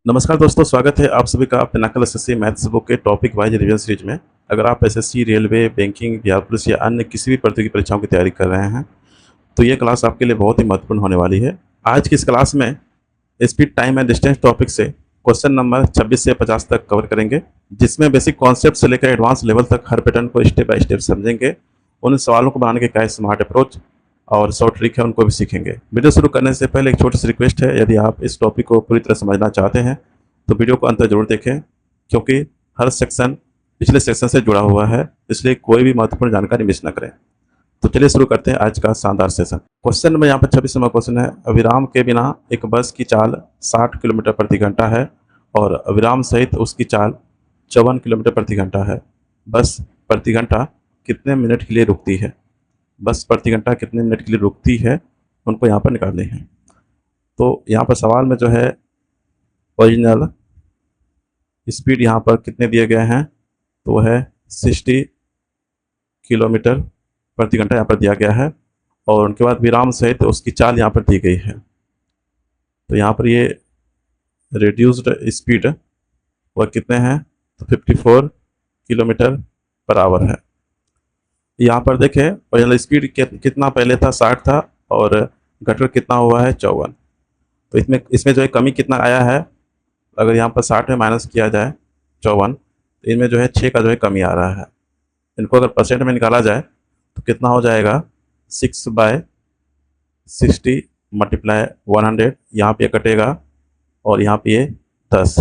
नमस्कार दोस्तों, स्वागत है आप सभी का पिनाकल एसएससी मैथ्स बुक के टॉपिक वाइज रिवीजन सीरीज में। अगर आप SSC, railway, banking, Bihar police या अन्य किसी भी प्रतियोगी परीक्षाओं की तैयारी कर रहे हैं तो ये क्लास आपके लिए बहुत ही महत्वपूर्ण होने वाली है। आज की इस क्लास में speed, time and distance topic से क्वेश्चन नंबर 26 से 50 तक कवर करेंगे, जिसमें बेसिक कॉन्सेप्ट से लेकर एडवांस लेवल तक हर पैटर्न को स्टेप बाय स्टेप समझेंगे। उन सवालों को बनाने के क्या स्मार्ट अप्रोच और शॉर्ट ट्रिक है उनको भी सीखेंगे। वीडियो शुरू करने से पहले एक छोटी सी रिक्वेस्ट है, यदि आप इस टॉपिक को पूरी तरह समझना चाहते हैं तो वीडियो को अंत तक जरूर देखें, क्योंकि हर सेक्शन पिछले सेक्शन से जुड़ा हुआ है, इसलिए कोई भी महत्वपूर्ण जानकारी मिस न करें। तो चलिए शुरू करते हैं आज का शानदार सेशन। क्वेश्चन नंबर यहाँ पर 26 नंबर क्वेश्चन है, विराम के बिना एक बस की चाल 60 किलोमीटर प्रति घंटा है और विराम सहित उसकी चाल 54 किलोमीटर प्रति घंटा है। बस प्रति घंटा कितने मिनट के लिए रुकती है? बस प्रति घंटा कितने मिनट के लिए रुकती है, उनको यहाँ पर निकालने हैं। तो यहाँ पर सवाल में जो है ओरिजिनल स्पीड यहाँ पर कितने दिए गए हैं, तो वह है 60 किलोमीटर प्रति घंटा यहाँ पर दिया गया है और उनके बाद विराम सहित उसकी चाल यहाँ पर दी गई है। तो यहाँ पर ये रिड्यूस्ड स्पीड वह कितने हैं, तो 54 किलोमीटर पर आवर है। यहाँ पर देखें ओरिजिनल स्पीड कितना पहले था, 60 था और घटकर कितना हुआ है, 54। तो इसमें जो है कमी कितना आया है, अगर यहाँ पर 60 में माइनस किया जाए 54, तो इनमें जो है 6 का जो है कमी आ रहा है। इनको अगर परसेंट में निकाला जाए तो कितना हो जाएगा, 6/60 मल्टीप्लाई 100, यहाँ पे कटेगा और यहाँ पे ये 10,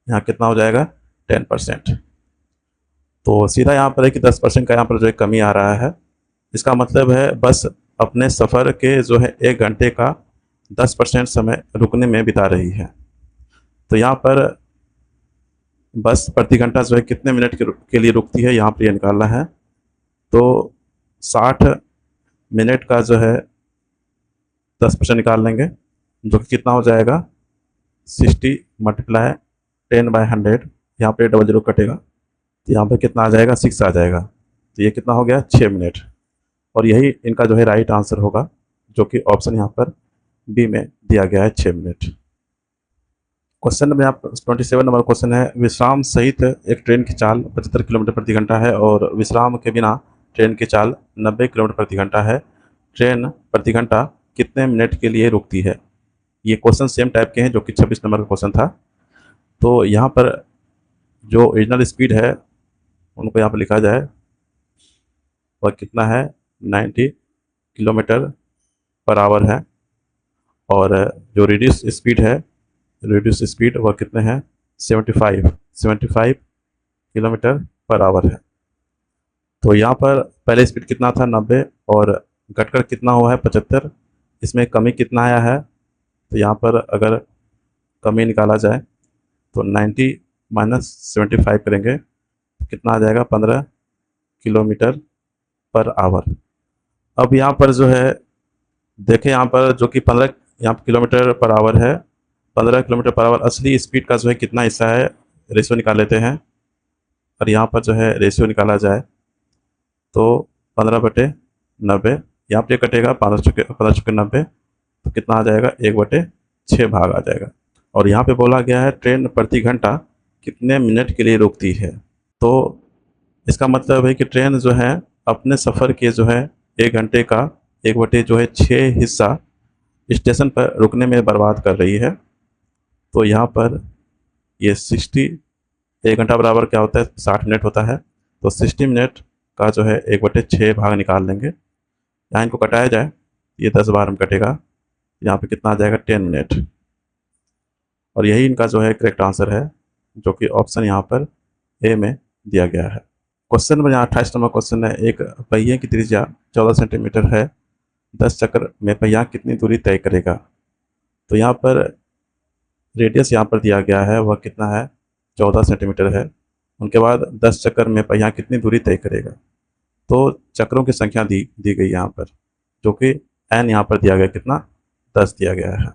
यहाँ कितना हो जाएगा, 10%। तो सीधा यहाँ पर है कि 10% का यहाँ पर जो है कमी आ रहा है। इसका मतलब है बस अपने सफ़र के जो है 1 घंटे का 10% समय रुकने में बिता रही है। तो यहाँ पर बस प्रति घंटा जो है कितने मिनट के लिए रुकती है, यहाँ पर ये निकालना है। तो 60 मिनट का जो है 10% निकाल लेंगे, जो कि कितना हो जाएगा, 60 मल्टीप्लाई 10/100, यहाँ पे डबल जीरो कटेगा तो यहाँ पे कितना आ जाएगा, 6 आ जाएगा। तो ये कितना हो गया, 6 मिनट। और यही इनका जो है राइट आंसर होगा, जो कि ऑप्शन यहाँ पर बी में दिया गया है, 6 मिनट। क्वेश्चन नंबर यहाँ पर 27 नंबर क्वेश्चन है, विश्राम सहित एक ट्रेन की चाल 75 किलोमीटर प्रति घंटा है और विश्राम के बिना ट्रेन की चाल 90 किलोमीटर प्रति घंटा है। ट्रेन प्रति घंटा कितने मिनट के लिए रुकती है? ये क्वेश्चन सेम टाइप के हैं जो कि 26 नंबर का क्वेश्चन था। तो यहाँ पर जो ओरिजिनल स्पीड है उनको यहाँ पर लिखा जाए, वह कितना है, 90 किलोमीटर पर आवर है और जो रिड्यूस स्पीड है, रिड्यूस स्पीड वह कितने हैं, 75 किलोमीटर पर आवर है। तो यहाँ पर पहले स्पीड कितना था, 90, और घटकर कितना हुआ है, 75। इसमें कमी कितना आया है, तो यहाँ पर अगर कमी निकाला जाए तो 90 माइनस 75 करेंगे तो कितना आ जाएगा, 15 किलोमीटर पर आवर। अब यहाँ पर जो है देखें, यहाँ पर जो कि 15 यहाँ पर किलोमीटर पर आवर है, 15 किलोमीटर पर आवर असली स्पीड का जो है कितना हिस्सा है, रेशियो निकाल लेते हैं। और यहाँ पर जो है रेशियो निकाला जाए तो 15/90, यहाँ पे कटेगा 15 चुके 90, तो कितना आ जाएगा, 1/6 भाग आ जाएगा। और यहाँ पे बोला गया है ट्रेन प्रति घंटा कितने मिनट के लिए रुकती है। तो इसका मतलब है कि ट्रेन जो है अपने सफ़र के जो है 1 घंटे का 1/6 हिस्सा स्टेशन पर रुकने में बर्बाद कर रही है। तो यहाँ पर ये 60, 1 घंटा बराबर क्या होता है, 60 मिनट होता है। तो 60 मिनट का जो है 1/6 भाग निकाल लेंगे, यहाँ इनको कटाया जाए, ये 10 बार में कटेगा, यहाँ पे कितना आ जाएगा, 10 मिनट। और यही इनका जो है करेक्ट आंसर है, जो कि ऑप्शन यहाँ पर ए में दिया गया है। क्वेश्चन नंबर यहाँ 28 नंबर क्वेश्चन है, एक पहिए की त्रिज्या 14 सेंटीमीटर है, 10 चक्र में पहिया कितनी दूरी तय करेगा? तो यहाँ पर रेडियस यहाँ पर दिया गया है, वह कितना है, 14 सेंटीमीटर है। उनके बाद 10 चक्कर में पहिया कितनी दूरी तय करेगा? तो चक्रों की संख्या दी गई यहाँ पर, जो कि n यहाँ पर दिया गया, कितना, 10 दिया गया है।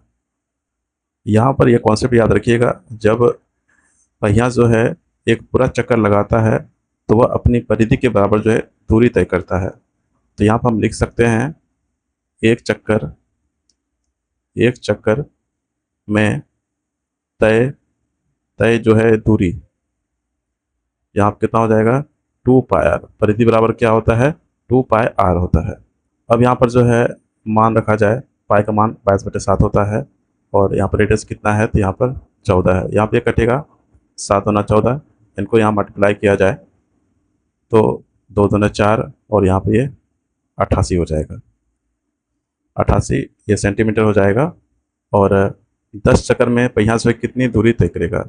यहाँ पर यह कॉन्सेप्ट याद रखिएगा, जब पहिया जो है एक पूरा चक्कर लगाता है तो वह अपनी परिधि के बराबर जो है दूरी तय करता है। तो यहाँ पर हम लिख सकते हैं, एक चक्कर में तय तय जो है दूरी, यहाँ पर कितना हो जाएगा 2πr। परिधि बराबर क्या होता है 2πr होता है। अब यहाँ पर जो है मान रखा जाए, पाई का मान 22/7 होता है और यहाँ पर रेडियस कितना है तो यहाँ पर 14 है। यहाँ पर ये कटेगा 7 दूना 14, इनको यहाँ मल्टीप्लाई किया जाए तो 2 दूना 4 और यहाँ पे ये 88 हो जाएगा। 88 ये सेंटीमीटर हो जाएगा। और 10 चक्कर में पहिया जो है कितनी दूरी तय करेगा।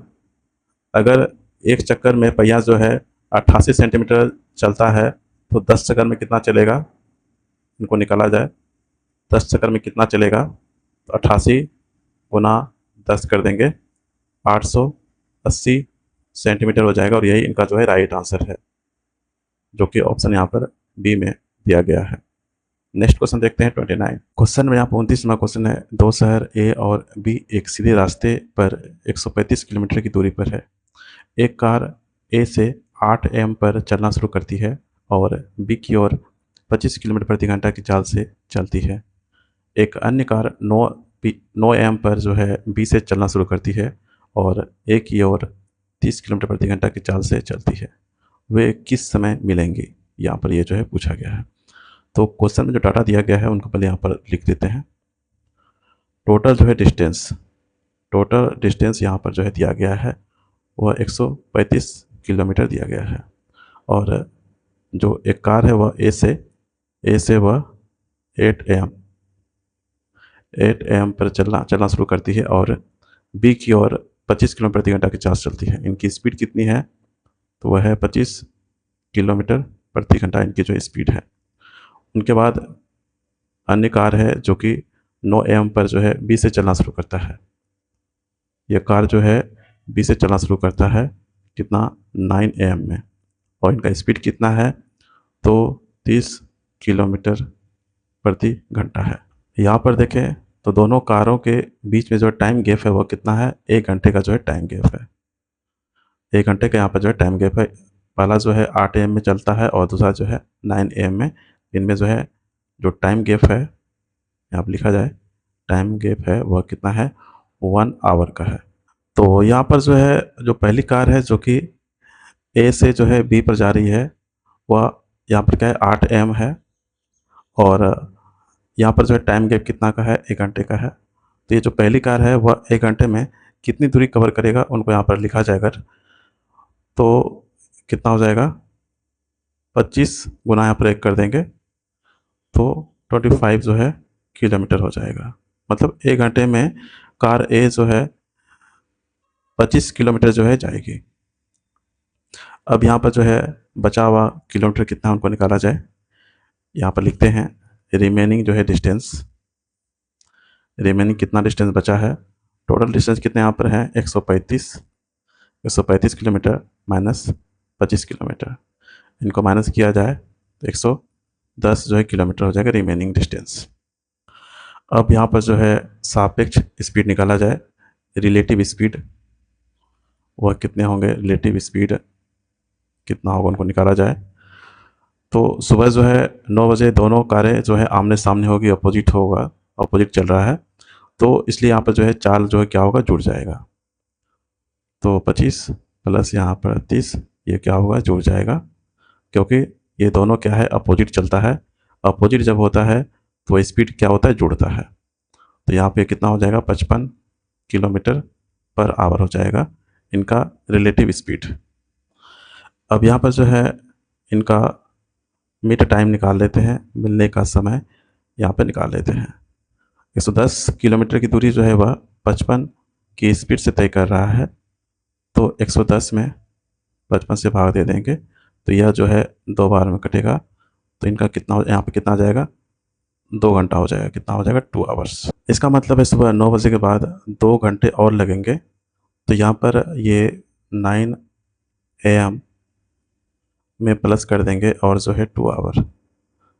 अगर एक चक्कर में पहिया जो है 88 सेंटीमीटर चलता है तो 10 चक्कर में कितना चलेगा, इनको निकाला जाए। 10 चक्कर में कितना चलेगा तो 88 गुना 10 कर देंगे 880 सेंटीमीटर हो जाएगा। और यही इनका जो है राइट आंसर है, जो कि ऑप्शन यहाँ पर बी में दिया गया है। नेक्स्ट क्वेश्चन देखते हैं 29। क्वेश्चन में यहाँ पर 29वां क्वेश्चन है, दो शहर ए और बी एक सीधे रास्ते पर 135 किलोमीटर की दूरी पर है। एक कार ए से 8 AM पर चलना शुरू करती है और बी की ओर 25 किलोमीटर प्रति घंटा की चाल से चलती है। एक अन्य कार 9 AM पर जो है बी से चलना शुरू करती है और ए की ओर 30 किलोमीटर प्रति घंटा की चाल से चलती है। वे किस समय मिलेंगी, यहाँ पर ये जो है पूछा गया है। तो क्वेश्चन में जो डाटा दिया गया है उनको पहले यहाँ पर लिख देते हैं। टोटल जो है डिस्टेंस यहाँ पर जो है दिया गया है वह 135 किलोमीटर दिया गया है। और जो एक कार है वह ए से वह 8 AM पर चलना शुरू करती है और बी की ओर 25 किलोमीटर प्रति घंटा की चाल चलती है। इनकी स्पीड कितनी है तो वह है 25 किलोमीटर प्रति घंटा इनकी जो स्पीड है। उनके बाद अन्य कार है जो कि 9 AM पर जो है बी से चलना शुरू करता है। यह कार जो है बी से चलना शुरू करता है कितना 9 AM में, और इनका स्पीड कितना है तो 30 किलोमीटर प्रति घंटा है। यहाँ पर देखें तो दोनों कारों के बीच में जो टाइम गैप है वह कितना है, 1 घंटे का जो है टाइम गैप है। 1 घंटे का यहाँ पर जो है टाइम गैप है। पहला जो है 8 AM में चलता है और दूसरा जो है 9 AM में। इनमें जो है जो टाइम गैप है यहाँ पर लिखा जाए, टाइम गैप है वह कितना है 1 आवर का है। तो यहाँ पर जो है जो पहली कार है जो कि ए से जो है बी पर जा रही है वह यहाँ पर क्या है 8 AM है और यहाँ पर जो है टाइम गैप कितना का है 1 घंटे का है। तो ये जो पहली कार है वह 1 घंटे में कितनी दूरी कवर करेगा उनको यहाँ पर लिखा जाएगा तो कितना हो जाएगा 25 गुना यहाँ पर 1 कर देंगे तो 25 जो है किलोमीटर हो जाएगा। मतलब 1 घंटे में कार ए जो है 25 किलोमीटर जो है जाएगी। अब यहाँ पर जो है बचा हुआ किलोमीटर कितना उनको निकाला जाए। यहाँ पर लिखते हैं रिमेनिंग जो है डिस्टेंस, रिमेनिंग कितना डिस्टेंस बचा है। टोटल डिस्टेंस कितने यहाँ पर है 135 किलोमीटर माइनस 25 किलोमीटर, इनको माइनस किया जाए तो 110 जो है किलोमीटर हो जाएगा रिमेनिंग डिस्टेंस। अब यहाँ पर जो है सापेक्ष स्पीड निकाला जाए, रिलेटिव स्पीड वह कितने होंगे, रिलेटिव स्पीड कितना होगा उनको निकाला जाए। तो सुबह जो है 9 बजे दोनों कारें जो है आमने सामने होगी, अपोजिट चल रहा है, तो इसलिए यहाँ पर जो है चाल जो है क्या होगा जुड़ जाएगा। तो 25 प्लस यहाँ पर 30 ये क्या होगा जुड़ जाएगा, क्योंकि ये दोनों क्या है अपोजिट चलता है। अपोजिट जब होता है तो स्पीड क्या होता है जुड़ता है। तो यहाँ पे कितना हो जाएगा 55 किलोमीटर पर आवर हो जाएगा इनका रिलेटिव स्पीड। अब यहाँ पर जो है इनका मीट टाइम निकाल लेते हैं, मिलने का समय यहाँ पे निकाल लेते हैं। 110 किलोमीटर की दूरी जो है वह 55 की स्पीड से तय कर रहा है, तो 110 में 55 से भाग दे देंगे तो यह जो है 2 बार में कटेगा। तो इनका कितना यहाँ पे कितना आ जाएगा 2 घंटा हो जाएगा, कितना हो जाएगा 2 आवर्स। इसका मतलब है सुबह 9 बजे के बाद 2 घंटे और लगेंगे। तो यहाँ पर ये 9 AM में प्लस कर देंगे और जो है 2 आवर,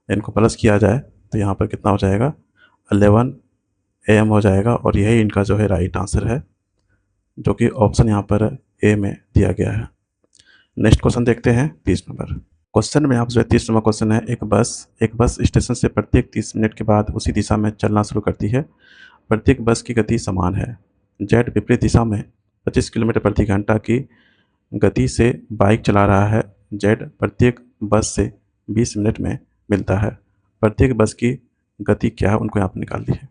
इनको प्लस किया जाए तो यहाँ पर कितना हो जाएगा 11 AM हो जाएगा। और यही इनका जो है राइट आंसर है, जो कि ऑप्शन यहाँ पर ए में दिया गया है। नेक्स्ट क्वेश्चन देखते हैं 30 नंबर। क्वेश्चन में आप जो है 30 नंबर क्वेश्चन है, एक बस स्टेशन से प्रत्येक 30 मिनट के बाद उसी दिशा में चलना शुरू करती है। प्रत्येक बस की गति समान है, जेड विपरीत दिशा में 25 किलोमीटर प्रति घंटा की गति से बाइक चला रहा है जेड प्रत्येक बस से 20 मिनट में मिलता है। प्रत्येक बस की गति क्या है उनको यहाँ पर निकाल दी है।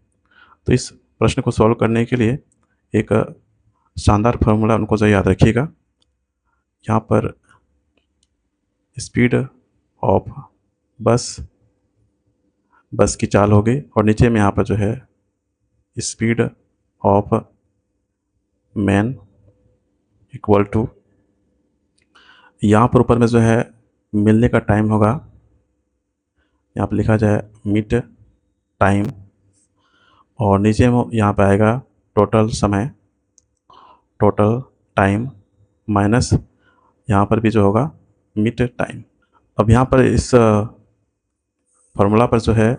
तो इस प्रश्न को सॉल्व करने के लिए एक शानदार फार्मूला उनको जो याद रखिएगा। यहाँ पर स्पीड ऑफ बस की चाल हो गई और नीचे में यहाँ पर जो है speed of man equal to, यहाँ पर ऊपर में जो है मिलने का टाइम होगा, यहाँ पर लिखा जाए मीट टाइम, और नीचे में यहाँ पर आएगा टोटल समय, टोटल टाइम माइनस यहाँ पर भी जो होगा मीट टाइम। अब यहाँ पर इस फार्मूला पर जो है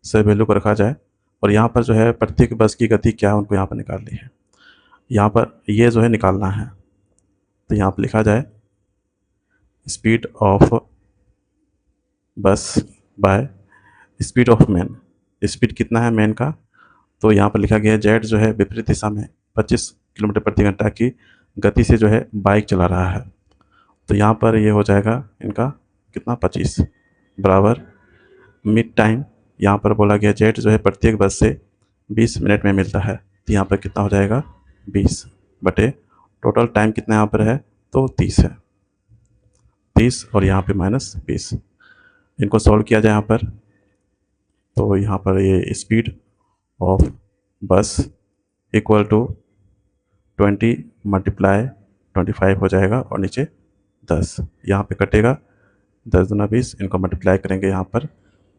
से वैल्यू को रखा जाए और यहाँ पर जो है प्रत्येक बस की गति क्या है उनको यहाँ पर निकालनी है। यहाँ पर ये जो है निकालना है, तो यहाँ पर लिखा जाए स्पीड ऑफ बस by speed of man. Speed कितना है मैन का, तो यहाँ पर लिखा गया जेड जो है विपरीत दिशा में 25 किलोमीटर प्रति घंटा की गति से जो है बाइक चला रहा है। तो यहाँ पर ये हो जाएगा इनका कितना 25 बराबर मिड टाइम, यहाँ पर बोला गया जेड जो है प्रत्येक बस से 20 मिनट में मिलता है। तो यहाँ पर कितना हो जाएगा 20 बटे टोटल टाइम कितना यहाँ पर है तो 30 है, 30 और यहाँ पे माइनस 20। इनको सॉल्व किया जाए यहाँ पर, तो यहाँ पर ये स्पीड ऑफ बस इक्वल टू 20 मल्टीप्लाई 25 हो जाएगा और नीचे 10, यहाँ पे कटेगा 10 दूना 20, इनको मल्टीप्लाई करेंगे यहाँ पर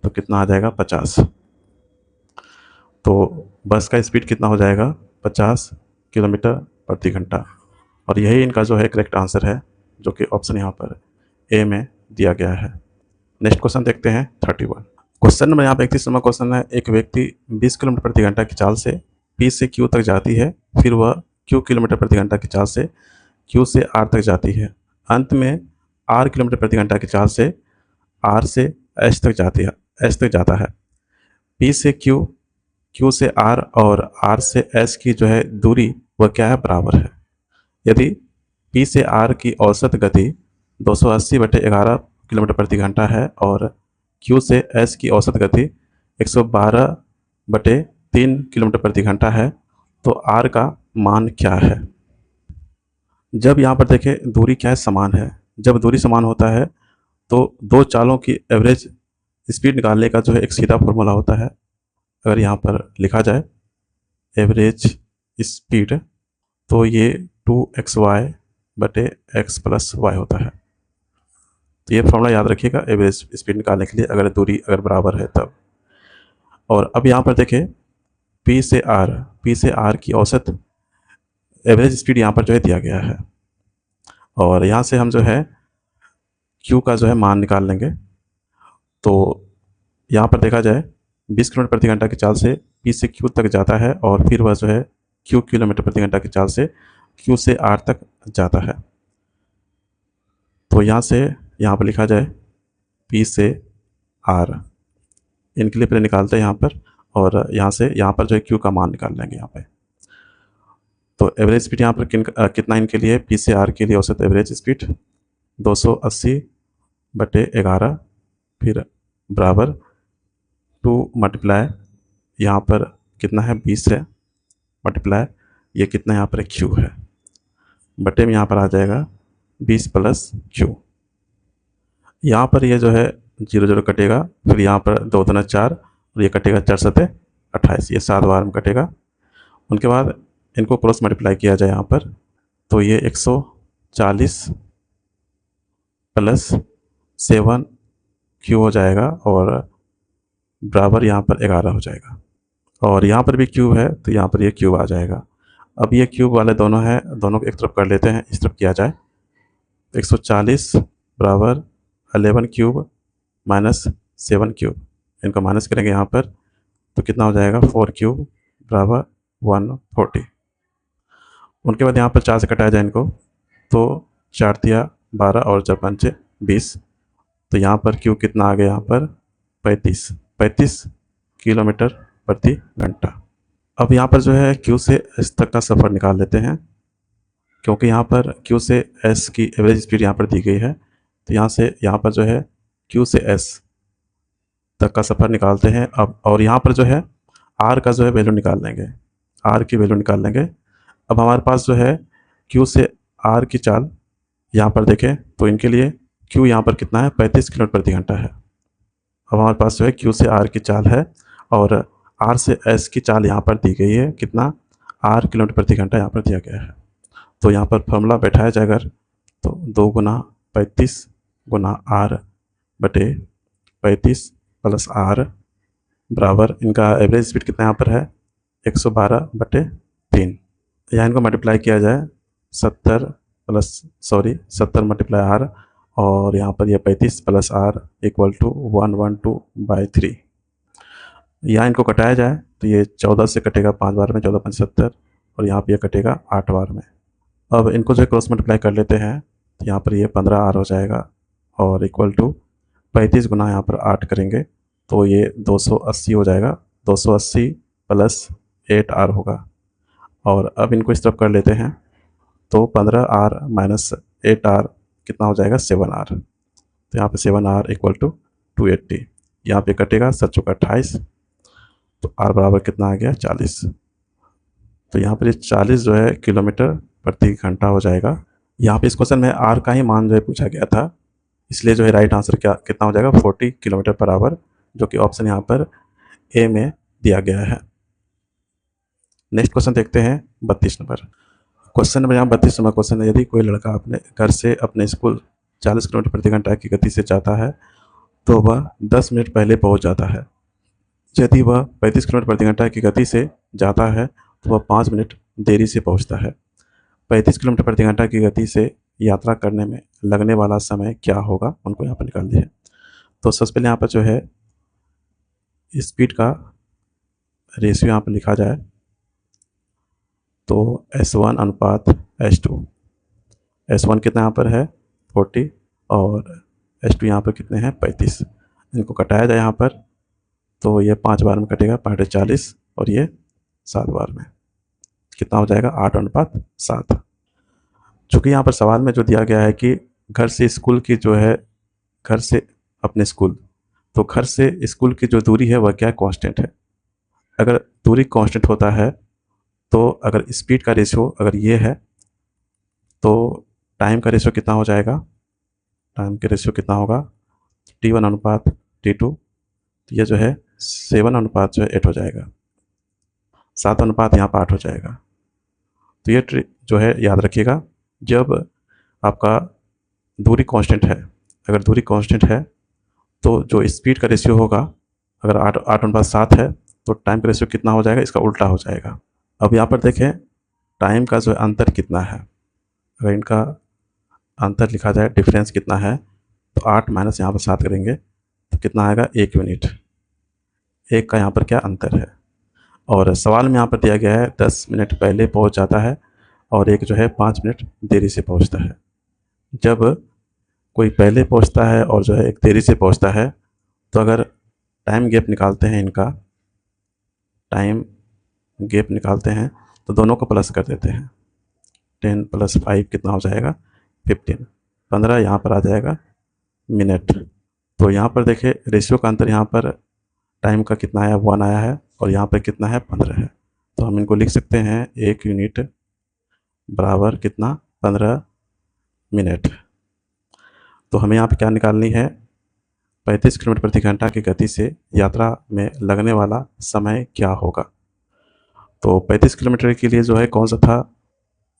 तो कितना आ जाएगा 50। तो बस का स्पीड कितना हो जाएगा 50 किलोमीटर प्रति घंटा, और यही इनका जो है करेक्ट आंसर है जो कि ऑप्शन यहाँ पर ए में दिया गया है। नेक्स्ट क्वेश्चन देखते हैं 31। क्वेश्चन नंबर यहाँ पे 31 नंबर क्वेश्चन है, एक व्यक्ति 20 किलोमीटर प्रति घंटा की चाल से P से Q तक जाती है, फिर वह Q किलोमीटर प्रति घंटा की चाल से Q से R तक जाती है, अंत में R किलोमीटर प्रति घंटा की चाल से R से S तक जाता है। P से Q, Q से R और R से S की जो है दूरी वह क्या है बराबर है। यदि P से R की औसत गति 280/11 किलोमीटर प्रति घंटा है और Q से S की औसत गति 112/3 किलोमीटर प्रति घंटा है, तो R का मान क्या है। जब यहाँ पर देखें दूरी क्या है समान है, जब दूरी समान होता है तो दो चालों की एवरेज स्पीड निकालने का जो है एक सीधा फॉर्मूला होता है। अगर यहाँ पर लिखा जाए एवरेज स्पीड, तो ये 2xy/x + y होता है। तो ये फॉर्मूला याद रखिएगा एवरेज स्पीड निकालने के लिए, अगर दूरी बराबर है तब। और अब यहाँ पर देखें P से R की औसत एवरेज स्पीड यहाँ पर जो है दिया गया है, और यहाँ से हम जो है Q का जो है मान निकाल लेंगे। तो यहाँ पर देखा जाए 20 किलोमीटर प्रति घंटा की चाल से P से Q तक जाता है और फिर वह जो है Q किलोमीटर प्रति घंटा की चाल से Q से R तक जाता है। तो यहाँ पर लिखा जाए P से R, इनके लिए पहले निकालते हैं यहाँ पर, और यहाँ पर जो है Q का मान निकाल लेंगे यहाँ पे। तो एवरेज स्पीड यहाँ पर कितना इनके लिए, P से R के लिए औसत एवरेज स्पीड 280/11, फिर बराबर 2 मल्टीप्लाई यहाँ पर कितना है 20 है, मल्टीप्लाई ये कितना यहाँ पर Q है, बटे में यहाँ पर आ जाएगा 20 + Q। यहाँ पर ये जो है 0 0 कटेगा, फिर यहाँ पर 2 दूना 4 और ये कटेगा 4 × 28, ये 7 बार में कटेगा। उनके बाद इनको क्रॉस मल्टीप्लाई किया जाए यहाँ पर, तो ये 140 + 7Q हो जाएगा और बराबर यहाँ पर 11 हो जाएगा, और यहाँ पर भी Q है तो यहाँ पर ये Q आ जाएगा। अब ये क्यूब वाले दोनों हैं, दोनों को एक तरफ कर लेते हैं, इस तरफ किया जाए 140 बराबर 11 क्यूब माइनस 7 क्यूब, इनको माइनस करेंगे यहाँ पर तो कितना हो जाएगा 4 क्यूब बराबर 140। उनके बाद यहाँ पर 4 से कटाया जाए इनको, तो 4 × 12 और 4 × 5 20, तो यहाँ पर क्यू कितना आ गया यहाँ पर 35 किलोमीटर प्रति घंटा। अब यहाँ पर जो है क्यू से एस तक का सफ़र निकाल लेते हैं, क्योंकि यहाँ पर Q से S की एवरेज स्पीड यहाँ पर दी गई है, तो यहाँ से यहाँ पर जो है Q से S तक का सफ़र निकालते हैं अब, और यहाँ पर जो है R का जो है वैल्यू निकाल लेंगे, R की वैल्यू निकाल लेंगे। अब हमारे पास जो है Q से R की चाल यहाँ पर देखें तो इनके लिए Q यहाँ पर कितना है, 35 किलोमीटर प्रति घंटा है। अब हमारे पास जो है Q से R की चाल है और R से S की चाल यहाँ पर दी गई है, कितना, R किलोमीटर प्रति घंटा यहाँ पर दिया गया है। तो यहाँ पर फॉर्मूला बैठाया जाए अगर, तो 2 गुना 35 गुना R बटे 35 प्लस R बराबर, इनका एवरेज स्पीड कितना यहाँ पर है, 112 बटे 3। या इनको मल्टीप्लाई किया जाए 70 मल्टीप्लाई R, और यहाँ पर यह 35 प्लस R इक्वल टू 112/3। यहाँ इनको कटाया जाए तो ये 14 से कटेगा 5 बार में, 14 5 70, और यहाँ पर यह कटेगा 8 बार में। अब इनको जो क्रॉस मल्टीप्लाई कर लेते हैं तो यहाँ पर ये 15R हो जाएगा, और इक्वल टू 35 गुना यहाँ पर 8 करेंगे तो ये 280 हो जाएगा, 280 प्लस 8R होगा। और अब इनको इस तरफ कर लेते हैं तो 15R माइनस 8R कितना हो जाएगा, 7R। तो यहाँ पे 7R इक्वल टू 280, यहाँ पे कटेगा 7 चौका 28, तो R बराबर कितना आ गया, 40। तो यहाँ पर ये 40 जो है किलोमीटर प्रति घंटा हो जाएगा। यहाँ पे इस क्वेश्चन में R का ही मान जो है पूछा गया था, इसलिए जो है राइट आंसर क्या कितना हो जाएगा, 40 किलोमीटर पर आवर, जो कि ऑप्शन यहाँ पर ए में दिया गया है। नेक्स्ट क्वेश्चन देखते हैं 32 नंबर क्वेश्चन। नंबर यहाँ 32 नंबर क्वेश्चन है, यदि कोई लड़का अपने घर से अपने स्कूल 40 किलोमीटर प्रति घंटा की गति से जाता है तो वह 10 मिनट पहले पहुँच जाता है। यदि वह 35 किलोमीटर प्रति घंटा की गति से जाता है तो वह 5 मिनट देरी से पहुँचता है। 35 किलोमीटर प्रति घंटा की गति से यात्रा करने में लगने वाला समय क्या होगा, उनको यहाँ पर निकाल दिया है। तो सबसे पहले यहाँ पर जो है स्पीड का रेशियो यहाँ पर लिखा जाए तो S1 अनुपात S2। S1 कितना यहाँ पर है, 40, और S2 यहाँ पर कितने हैं, 35। इनको कटाया जाए यहाँ पर तो ये 5 बार में कटेगा, 5×40, और ये 7 बार में, कितना हो जाएगा, 8:7। चूँकि यहाँ पर सवाल में जो दिया गया है कि घर से स्कूल की जो है, घर से अपने स्कूल, तो घर से स्कूल की जो दूरी है वह क्या कांस्टेंट है। अगर दूरी कांस्टेंट होता है तो अगर स्पीड का रेशियो अगर ये है तो टाइम का रेशियो कितना हो जाएगा, टाइम का रेशियो कितना होगा, T1 अनुपात T2, तो ये जो है 7 अनुपात जो है 8 हो जाएगा, 7 अनुपात यहाँ पर 8 हो जाएगा। तो ये जो है याद रखिएगा, जब आपका दूरी कांस्टेंट है, अगर दूरी कांस्टेंट है तो जो स्पीड का रेशियो होगा, अगर 8:7 है तो टाइम का रेशियो कितना हो जाएगा, इसका उल्टा हो जाएगा। अब यहाँ पर देखें टाइम का जो अंतर कितना है, अगर इनका अंतर लिखा जाए, डिफरेंस कितना है, तो 8 माइनस यहाँ पर 7 करेंगे तो कितना आएगा, 1 यूनिट। 1 का यहाँ पर क्या अंतर है, और सवाल में यहाँ पर दिया गया है 10 मिनट पहले पहुँच जाता है और एक जो है 5 मिनट देरी से पहुँचता है। जब कोई पहले पहुँचता है और जो है एक देरी से पहुँचता है तो अगर टाइम गैप निकालते हैं, इनका टाइम गैप निकालते हैं तो दोनों को प्लस कर देते हैं, 10 + 5 कितना हो जाएगा, 15, 15 यहाँ पर आ जाएगा मिनट। तो यहाँ पर देखिए रेशियो का अंतर, यहाँ पर टाइम का कितना आया, 1 आया है, और यहाँ पर कितना है, 15 है। तो हम इनको लिख सकते हैं 1 यूनिट बराबर कितना, 15 मिनट। तो हमें यहाँ पर क्या निकालनी है, 35 किलोमीटर प्रति घंटा की गति से यात्रा में लगने वाला समय क्या होगा। तो 35 किलोमीटर के लिए जो है कौन सा था,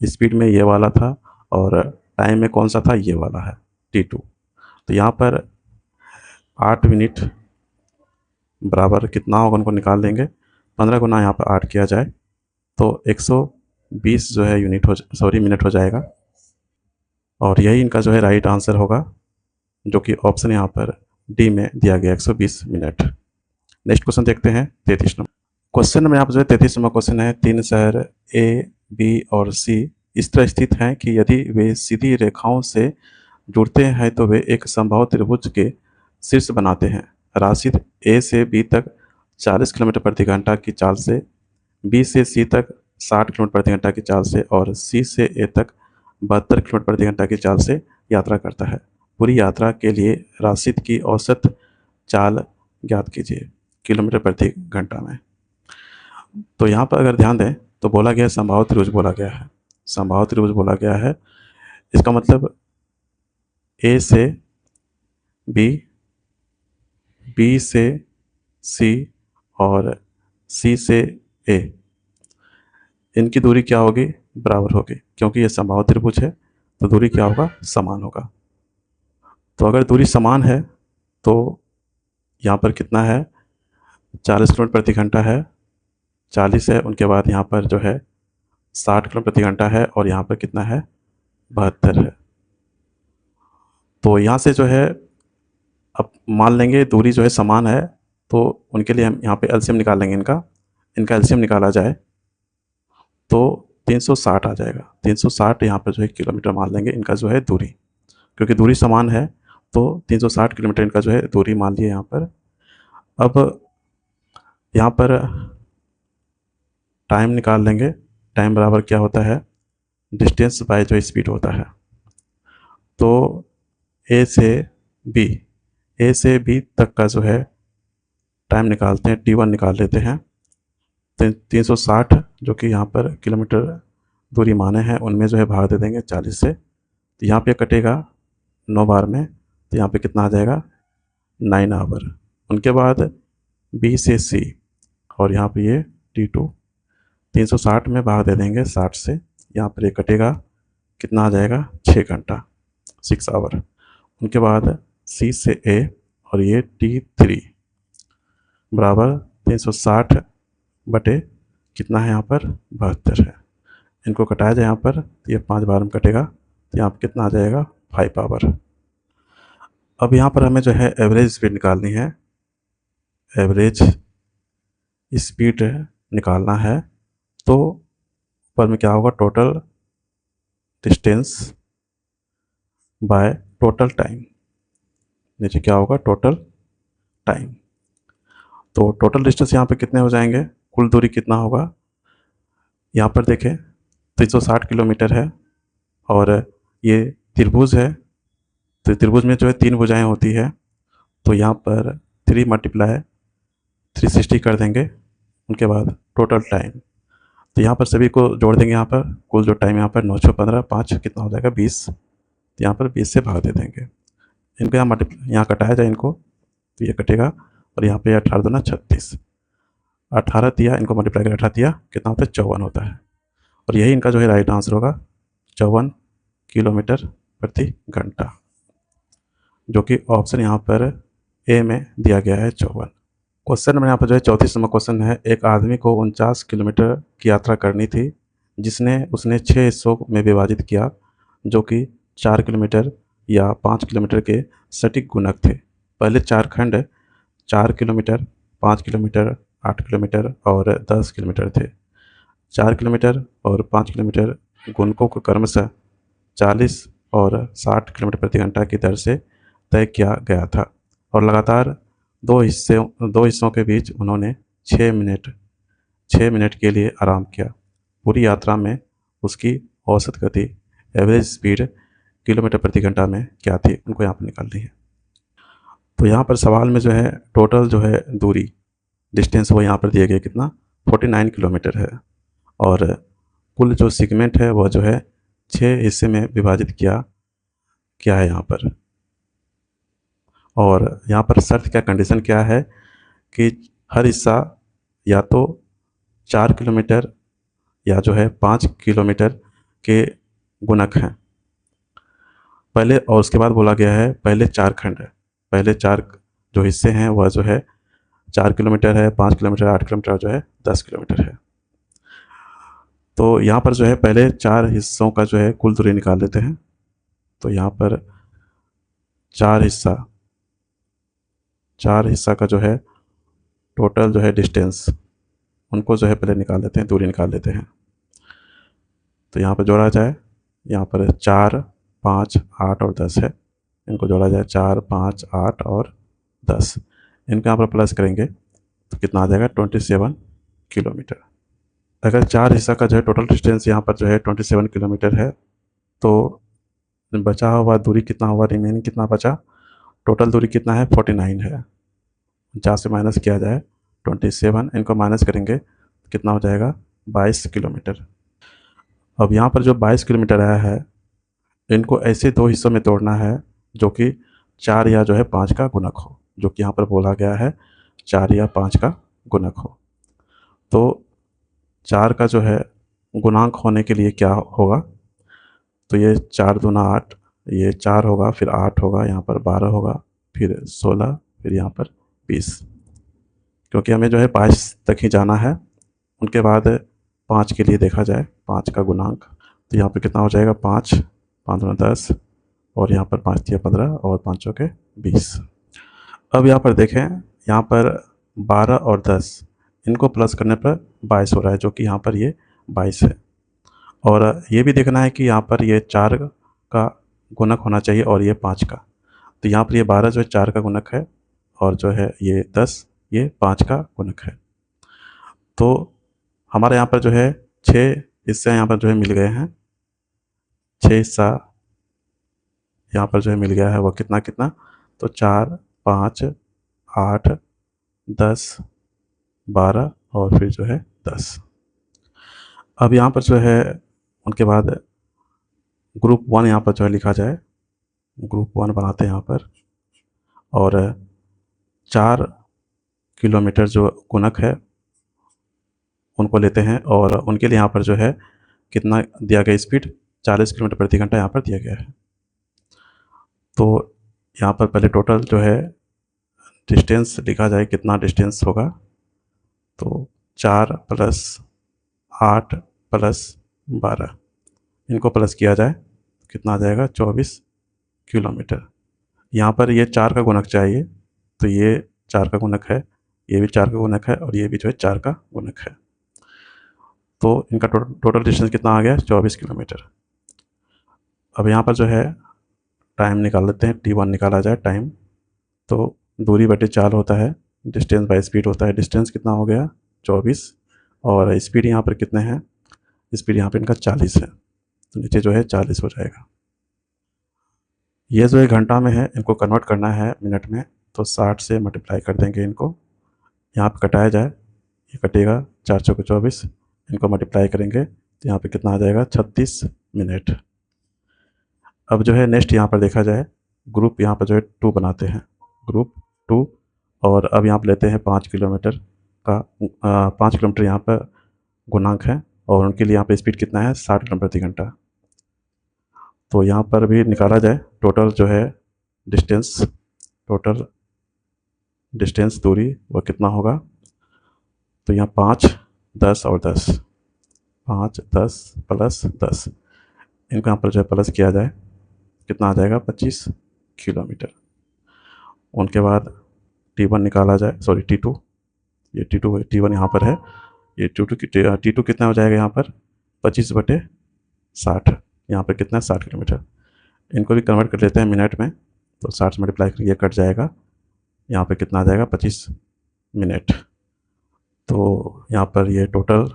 स्पीड में ये वाला था, और टाइम में कौन सा था, ये वाला है, T2। तो यहाँ पर 8 मिनट बराबर कितना होगा, उनको निकाल देंगे, 15 गुना यहाँ पर 8 किया जाए तो 120 जो है मिनट हो जाएगा, और यही इनका जो है राइट आंसर होगा, जो कि ऑप्शन यहाँ पर डी में दिया गया, 120 मिनट। नेक्स्ट क्वेश्चन देखते हैं 33 नंबर क्वेश्चन। नंबर यहाँ पर जो है 33 नंबर क्वेश्चन है, 3 शहर A, B और C इस तरह स्थित हैं कि यदि वे सीधी रेखाओं से जुड़ते हैं तो वे एक समबाहु त्रिभुज के शीर्ष बनाते हैं। राशि A से B तक 40 किलोमीटर प्रति घंटा की चाल से, B से C तक 60 किलोमीटर प्रति घंटा की चाल से, और C से A तक 72 किलोमीटर प्रति घंटा की चाल से यात्रा करता है। पूरी यात्रा के लिए राशिद की औसत चाल ज्ञात कीजिए किलोमीटर प्रति घंटा में। तो यहाँ पर अगर ध्यान दें तो बोला गया है संभावित त्रिभुज बोला गया है, संभावित त्रिभुज बोला गया है। इसका मतलब ए से बी, बी से सी और सी से ए, इनकी दूरी क्या होगी? बराबर होगी, क्योंकि ये संभावित त्रिभुज है तो दूरी क्या होगा? समान होगा। तो अगर दूरी समान है तो यहाँ पर कितना है? 40 किलोमीटर प्रति घंटा है, 40 है, उनके बाद यहाँ पर जो है 60 किलोमीटर प्रति घंटा है और यहाँ पर कितना है? 72 है। तो यहाँ से जो है, अब मान लेंगे दूरी जो है समान है तो उनके लिए हम यहाँ पे एलसीएम निकाल लेंगे, इनका एलसीएम निकाला जाए तो 360 आ जाएगा। 360 यहाँ पर जो है किलोमीटर मान लेंगे इनका जो है दूरी, क्योंकि दूरी समान है तो 360 किलोमीटर इनका जो है दूरी मान लिए यहाँ पर। अब यहाँ पर टाइम निकाल लेंगे, टाइम बराबर क्या होता है? डिस्टेंस बाय जो स्पीड होता है। तो ए से बी तक का जो है टाइम निकालते हैं, T1 निकाल लेते हैं। 360 जो कि यहाँ पर किलोमीटर दूरी माने हैं उनमें जो है भाग दे देंगे 40 से, तो यहाँ पे कटेगा 9 बार में, तो यहाँ पे कितना आ जाएगा? 9 आवर। उनके बाद बी से सी और यहाँ पे ये T2, 360 में भाग दे देंगे 60 से, यहाँ पर ये कटेगा, कितना आ जाएगा? 6 घंटा, 6 आवर। उनके बाद सी से ए और ये T3 बराबर 360 बटे कितना है यहाँ पर? 72 है। इनको कटाया जाए यहाँ पर तो ये 5 बार में कटेगा, तो यहाँ पर कितना आ जाएगा? 5 आवर। अब यहाँ पर हमें जो है एवरेज स्पीड निकालनी है, एवरेज स्पीड निकालना है। तो ऊपर में क्या होगा? Total distance by total time, नीचे क्या होगा? Total time. तो टोटल डिस्टेंस यहाँ पे कितने हो जाएंगे? कुल दूरी कितना होगा? यहाँ पर देखें 360 किलोमीटर है और ये त्रिभुज है, तो त्रिभुज में जो है 3 भुजाएं होती है, तो यहाँ पर 3 मल्टीप्लाई 360 कर देंगे। उनके बाद टोटल टाइम, तो यहाँ पर सभी को जोड़ देंगे, यहाँ पर कुल जो टाइम यहाँ पर 9 6 15 5 कितना हो जाएगा? 20, तो यहाँ पर 20 से भाग दे देंगे। इनको यहाँ कटाया जाए इनको, तो ये कटेगा और यहाँ पे 18 दूना 36, 18 दिया, इनको मल्टीप्लाई कर 18 दिया, कितना होता है? 54 होता है। और यही इनका जो है राइट आंसर होगा, 54 किलोमीटर प्रति घंटा, जो कि ऑप्शन यहाँ पर ए में दिया गया है 54। क्वेश्चन में यहाँ पर जो है 34 नंबर क्वेश्चन है, एक आदमी को 49 किलोमीटर की यात्रा करनी थी उसने 6 हिस्सों में विभाजित किया, जो कि 4 किलोमीटर या 5 किलोमीटर के सटीक गुणक थे। पहले 4 खंड 4 किलोमीटर, 5 किलोमीटर, 8 किलोमीटर और 10 किलोमीटर थे। 4 किलोमीटर और 5 किलोमीटर गुणकों को क्रमशः 40 और 60 किलोमीटर प्रति घंटा की दर से तय किया गया था और लगातार दो हिस्सों के बीच उन्होंने 6 मिनट के लिए आराम किया। पूरी यात्रा में उसकी औसत गति, एवरेज स्पीड किलोमीटर प्रति घंटा में क्या थी? उनको यहाँ पर निकालनी है। तो यहाँ पर सवाल में जो है टोटल जो है दूरी, डिस्टेंस, वो यहाँ पर दिए गए कितना? 49 किलोमीटर है और कुल जो सेगमेंट है वह जो है 6 हिस्से में विभाजित किया है यहाँ पर। और यहाँ पर शर्त क्या, कंडीशन क्या है कि हर हिस्सा या तो 4 किलोमीटर या जो है 5 किलोमीटर के गुणक हैं पहले, और उसके बाद बोला गया है पहले 4 खंड है, पहले 4 जो हिस्से हैं वह जो है 4 किलोमीटर है, 5 किलोमीटर, 8 किलोमीटर, जो है 10 किलोमीटर है। तो यहाँ पर जो है पहले 4 हिस्सों का जो है कुल दूरी निकाल लेते हैं। तो यहाँ पर 4 हिस्सा का जो है टोटल जो है डिस्टेंस, उनको जो है पहले निकाल लेते हैं, दूरी निकाल लेते हैं। तो यहाँ पर जोड़ा जाए, यहाँ पर 4, 5, 8 और 10 है, इनको जोड़ा जाए 4, 5, 8 और 10, इनको यहाँ पर प्लस करेंगे तो कितना आ जाएगा? 27 किलोमीटर। अगर 4 हिस्सा का जो है टोटल डिस्टेंस यहाँ पर जो है 27 किलोमीटर है, तो बचा हुआ दूरी कितना हुआ, रिमेनिंग कितना बचा, टोटल दूरी कितना है 49 है। 50 से माइनस किया जाए 27, इनको माइनस करेंगे तो कितना हो जाएगा 22 किलोमीटर। अब यहाँ पर जो 22 किलोमीटर आया है, इनको ऐसे दो हिस्सों में तोड़ना है जो कि 4 या जो है 5 का गुणक हो, जो कि यहाँ पर बोला गया है 4 या 5 का गुणक हो। तो 4 का जो है गुणांक होने के लिए क्या होगा, तो ये 4 दूना 8, ये 4 होगा, फिर 8 होगा, यहाँ पर 12 होगा, फिर 16, फिर यहाँ पर 20, क्योंकि हमें जो है 22 तक ही जाना है। उनके बाद 5 के लिए देखा जाए 5 का गुणांक, तो यहाँ पर कितना हो जाएगा 5, 5 दूना 10, और यहाँ पर 5 तिया 15 और 5 चौके 20। अब यहाँ पर देखें, यहाँ पर 12 और 10 इनको प्लस करने पर 22 हो रहा है, जो कि यहाँ पर ये 22 है। और ये भी देखना है कि यहाँ पर ये 4 का गुणक होना चाहिए और ये 5 का। तो यहाँ पर ये 12 जो है 4 का गुणक है, और जो है ये 10 ये 5 का गुणक है। तो हमारे यहाँ पर जो है 6 हिस्से यहाँ पर जो है मिल गए हैं। 6 हिस्सा यहाँ पर जो है मिल गया है, वो कितना कितना, तो 4, 5, 8, 10, 12 और फिर जो है 10। अब यहाँ पर जो है उनके बाद ग्रुप 1 यहाँ पर जो है लिखा जाए, ग्रुप 1 बनाते हैं यहाँ पर, और 4 किलोमीटर जो गुणक है उनको लेते हैं, और उनके लिए यहाँ पर जो है कितना दिया गया, स्पीड 40 किलोमीटर प्रति घंटा यहाँ पर दिया गया है। तो यहाँ पर पहले टोटल जो है डिस्टेंस लिखा जाए, कितना डिस्टेंस होगा, तो 4 + 8 + 12 इनको प्लस किया जाए कितना आ जाएगा 24 किलोमीटर। यहाँ पर ये 4 का गुणक चाहिए, तो ये 4 का गुणक है, ये भी 4 का गुणक है, और ये भी जो है 4 का गुणक है। तो इनका टोटल डिस्टेंस कितना आ गया 24 किलोमीटर। अब यहाँ पर जो है टाइम निकाल लेते हैं, t1 निकाला जाए टाइम, तो दूरी बटे चाल होता है, डिस्टेंस बाय स्पीड होता है। डिस्टेंस कितना हो गया 24, और स्पीड यहाँ पर कितने हैं, स्पीड यहाँ पर इनका 40 है, तो नीचे जो है 40 हो जाएगा। ये जो है घंटा में है, इनको कन्वर्ट करना है मिनट में, तो 60 से मल्टीप्लाई कर देंगे इनको। यहाँ पे कटाया जाए, ये कटेगा 4 चौके 24, इनको मल्टीप्लाई करेंगे तो यहाँ पे कितना आ जाएगा 36 मिनट। अब जो है नेक्स्ट यहाँ पर देखा जाए, ग्रुप यहाँ पर जो है 2 बनाते हैं, ग्रुप 2, और अब यहाँ पर लेते हैं 5 किलोमीटर का 5 किलोमीटर यहाँ पर गुणांक है, और उनके लिए यहाँ पर स्पीड कितना है 60 किलोमीटर प्रति घंटा। तो यहाँ पर भी निकाला जाए टोटल जो है डिस्टेंस, टोटल डिस्टेंस दूरी वह कितना होगा, तो यहाँ 5, 10 और 10, 5, 10 + 10 इनको यहाँ पर जो है प्लस किया जाए कितना आ जाएगा 25 किलोमीटर। उनके बाद t1 निकाला जाए, सॉरी t2, ये t2 है, t1 यहाँ पर है, ये t2 कितना हो जाएगा यहाँ पर 25/60, यहाँ पर कितना 60 किलोमीटर। इनको भी कन्वर्ट कर लेते हैं मिनट में, तो 60 से मल्टीप्लाई करके ये कट जाएगा, यहाँ पर कितना आ जाएगा 25 मिनट। तो यहाँ पर ये टोटल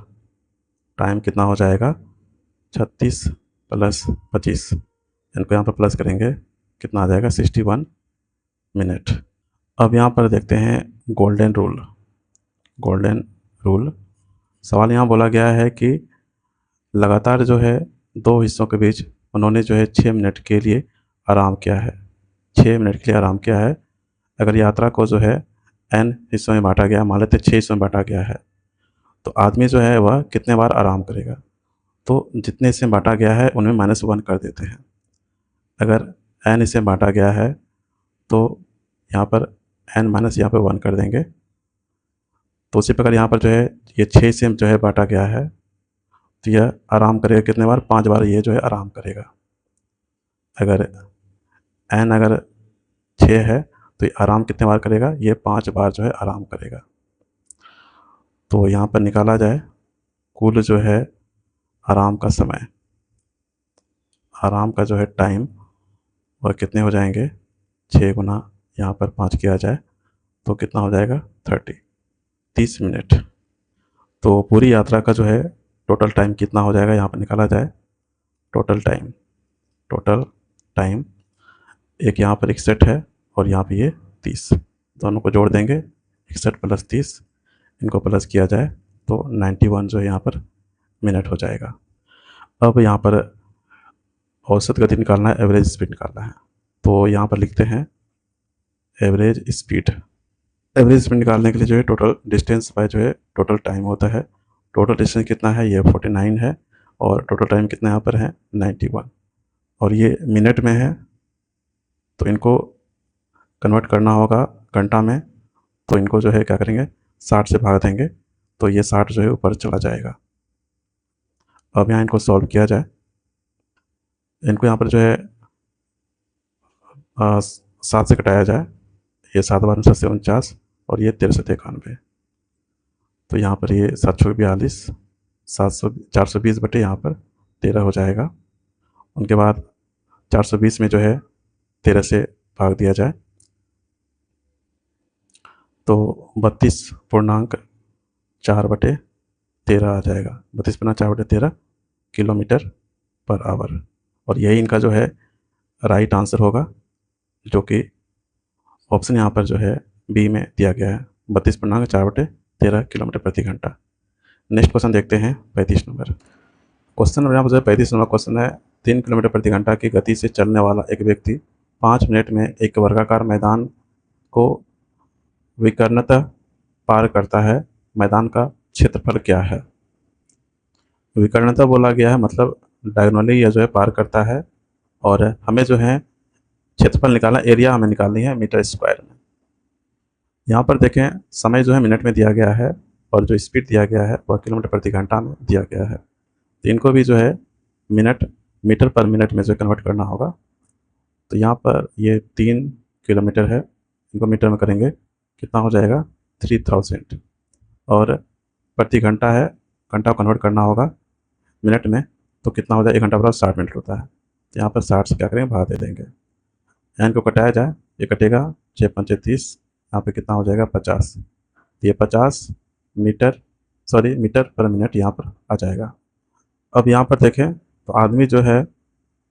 टाइम कितना हो जाएगा 36 + 25, इनको यहाँ पर प्लस करेंगे कितना आ जाएगा 61 मिनट। अब यहाँ पर देखते हैं गोल्डन रूल। गोल्डन रूल सवाल यहाँ बोला गया है कि लगातार जो है 2 हिस्सों के बीच उन्होंने जो है 6 मिनट के लिए आराम किया है, 6 मिनट के लिए आराम किया है। अगर यात्रा को जो है n हिस्सों में बांटा गया, मान लेते 6 हिस्सों में बांटा गया है, तो आदमी जो है वह कितने बार आराम करेगा, तो जितने हिस्से में बांटा गया है उनमें -1 कर देते हैं। अगर n हिस्से में बांटा गया है तो यहाँ पर n माइनस यहाँ पर 1 कर देंगे। तो उसी प्रकार यहाँ पर जो है ये 6 हिस्से में जो है बांटा गया है, तो यह आराम करेगा कितने बार, 5 बार ये जो है आराम करेगा। अगर n अगर 6 है तो ये आराम कितने बार करेगा, ये 5 बार जो है आराम करेगा। तो यहाँ पर निकाला जाए कुल जो है आराम का समय, आराम का जो है टाइम वह कितने हो जाएंगे, 6 गुना यहाँ पर 5 किया जाए तो कितना हो जाएगा 30 मिनट। तो पूरी यात्रा का जो है टोटल टाइम कितना हो जाएगा, यहाँ पर निकाला जाए टोटल टाइम, टोटल टाइम, एक यहाँ पर 61 है और यहाँ पे ये 30, दोनों को जोड़ देंगे, 61 प्लस 30, इनको प्लस किया जाए तो 91 जो है यहाँ पर मिनट हो जाएगा। अब यहाँ पर औसत गति निकालना है, एवरेज स्पीड निकालना है, तो यहाँ पर लिखते हैं एवरेज स्पीड। एवरेज स्पीड निकालने के लिए जो है टोटल डिस्टेंस बाय जो है टोटल टाइम होता है। टोटल डिस्टेंस कितना है, ये 49 है, और टोटल टाइम कितना यहाँ पर है 91, और ये मिनट में है, तो इनको कन्वर्ट करना होगा घंटा में, तो इनको जो है क्या करेंगे 60 से भाग देंगे, तो ये 60 जो है ऊपर चला जाएगा। अब यहाँ इनको सॉल्व किया जाए, इनको यहाँ पर जो है 7 से घटाया जाए, ये 7 बार 49 और ये 1391, तो यहाँ पर ये 742 420 बटे यहाँ पर 13 हो जाएगा। उनके बाद 420 में जो है 13 से भाग दिया जाए तो 32.4 बटे 13 आ जाएगा, 32.4 बटे 13 किलोमीटर पर आवर, और यही इनका जो है राइट आंसर होगा, जो कि ऑप्शन यहाँ पर जो है बी में दिया गया है, 32.4 बटे 13 किलोमीटर प्रति घंटा। नेक्स्ट क्वेश्चन देखते हैं 35 नंबर। क्वेश्चन नंबर यहाँ पर जो है 35 नंबर क्वेश्चन है, 3 किलोमीटर प्रति घंटा की गति से चलने वाला एक व्यक्ति 5 मिनट में एक वर्गाकार मैदान को विकर्णतः पार करता है, मैदान का क्षेत्रफल क्या है। विकर्णतः बोला गया है मतलब डायगोनली यह जो है पार करता है, और हमें जो है क्षेत्रफल निकालना, एरिया हमें निकालनी है मीटर स्क्वायर में। यहाँ पर देखें समय जो है मिनट में दिया गया है, और जो स्पीड दिया गया है वह किलोमीटर प्रति घंटा में दिया गया है, तो इनको भी जो है मीटर पर मिनट में जो कन्वर्ट करना होगा। तो यहाँ पर ये 3 किलोमीटर है, इनको मीटर में करेंगे कितना हो जाएगा 3000, और प्रति घंटा है, घंटा को कन्वर्ट करना होगा मिनट में, तो कितना हो जाएगा, 1 घंटा बराबर 60 मिनट होता है, तो यहाँ पर 60 से क्या करेंगे भाग दे देंगे, इनको कटाया जाए, ये कटेगा 6 पंचे 30, यहाँ पे कितना हो जाएगा 50, ये 50 मीटर पर मिनट यहाँ पर आ जाएगा। अब यहाँ पर देखें तो आदमी जो है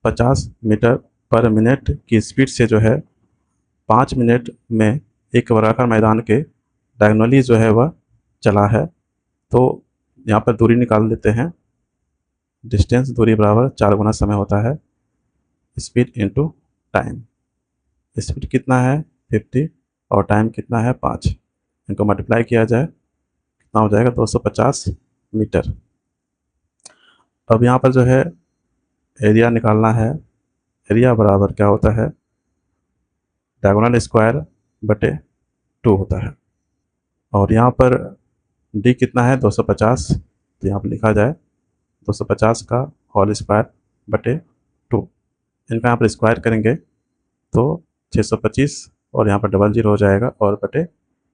50 मीटर पर मिनट की स्पीड से जो है 5 मिनट में एक वर्गाकार मैदान के डायगोनली जो है वह चला है, तो यहाँ पर दूरी निकाल लेते हैं, डिस्टेंस दूरी बराबर 4 गुना समय होता है स्पीड इनटू टाइम। स्पीड कितना है 50 और टाइम कितना है 5, इनको मल्टीप्लाई किया जाए कितना हो जाएगा 250 मीटर। अब यहाँ पर जो है एरिया निकालना है, एरिया बराबर क्या होता है डायगोनल स्क्वायर बटे 2 होता है, और यहाँ पर डी कितना है 250, तो यहाँ पर लिखा जाए 250 का होल स्क्वायर बटे 2, इनका यहाँ पर स्क्वायर करेंगे तो 625, और यहाँ पर 00 हो जाएगा, और बटे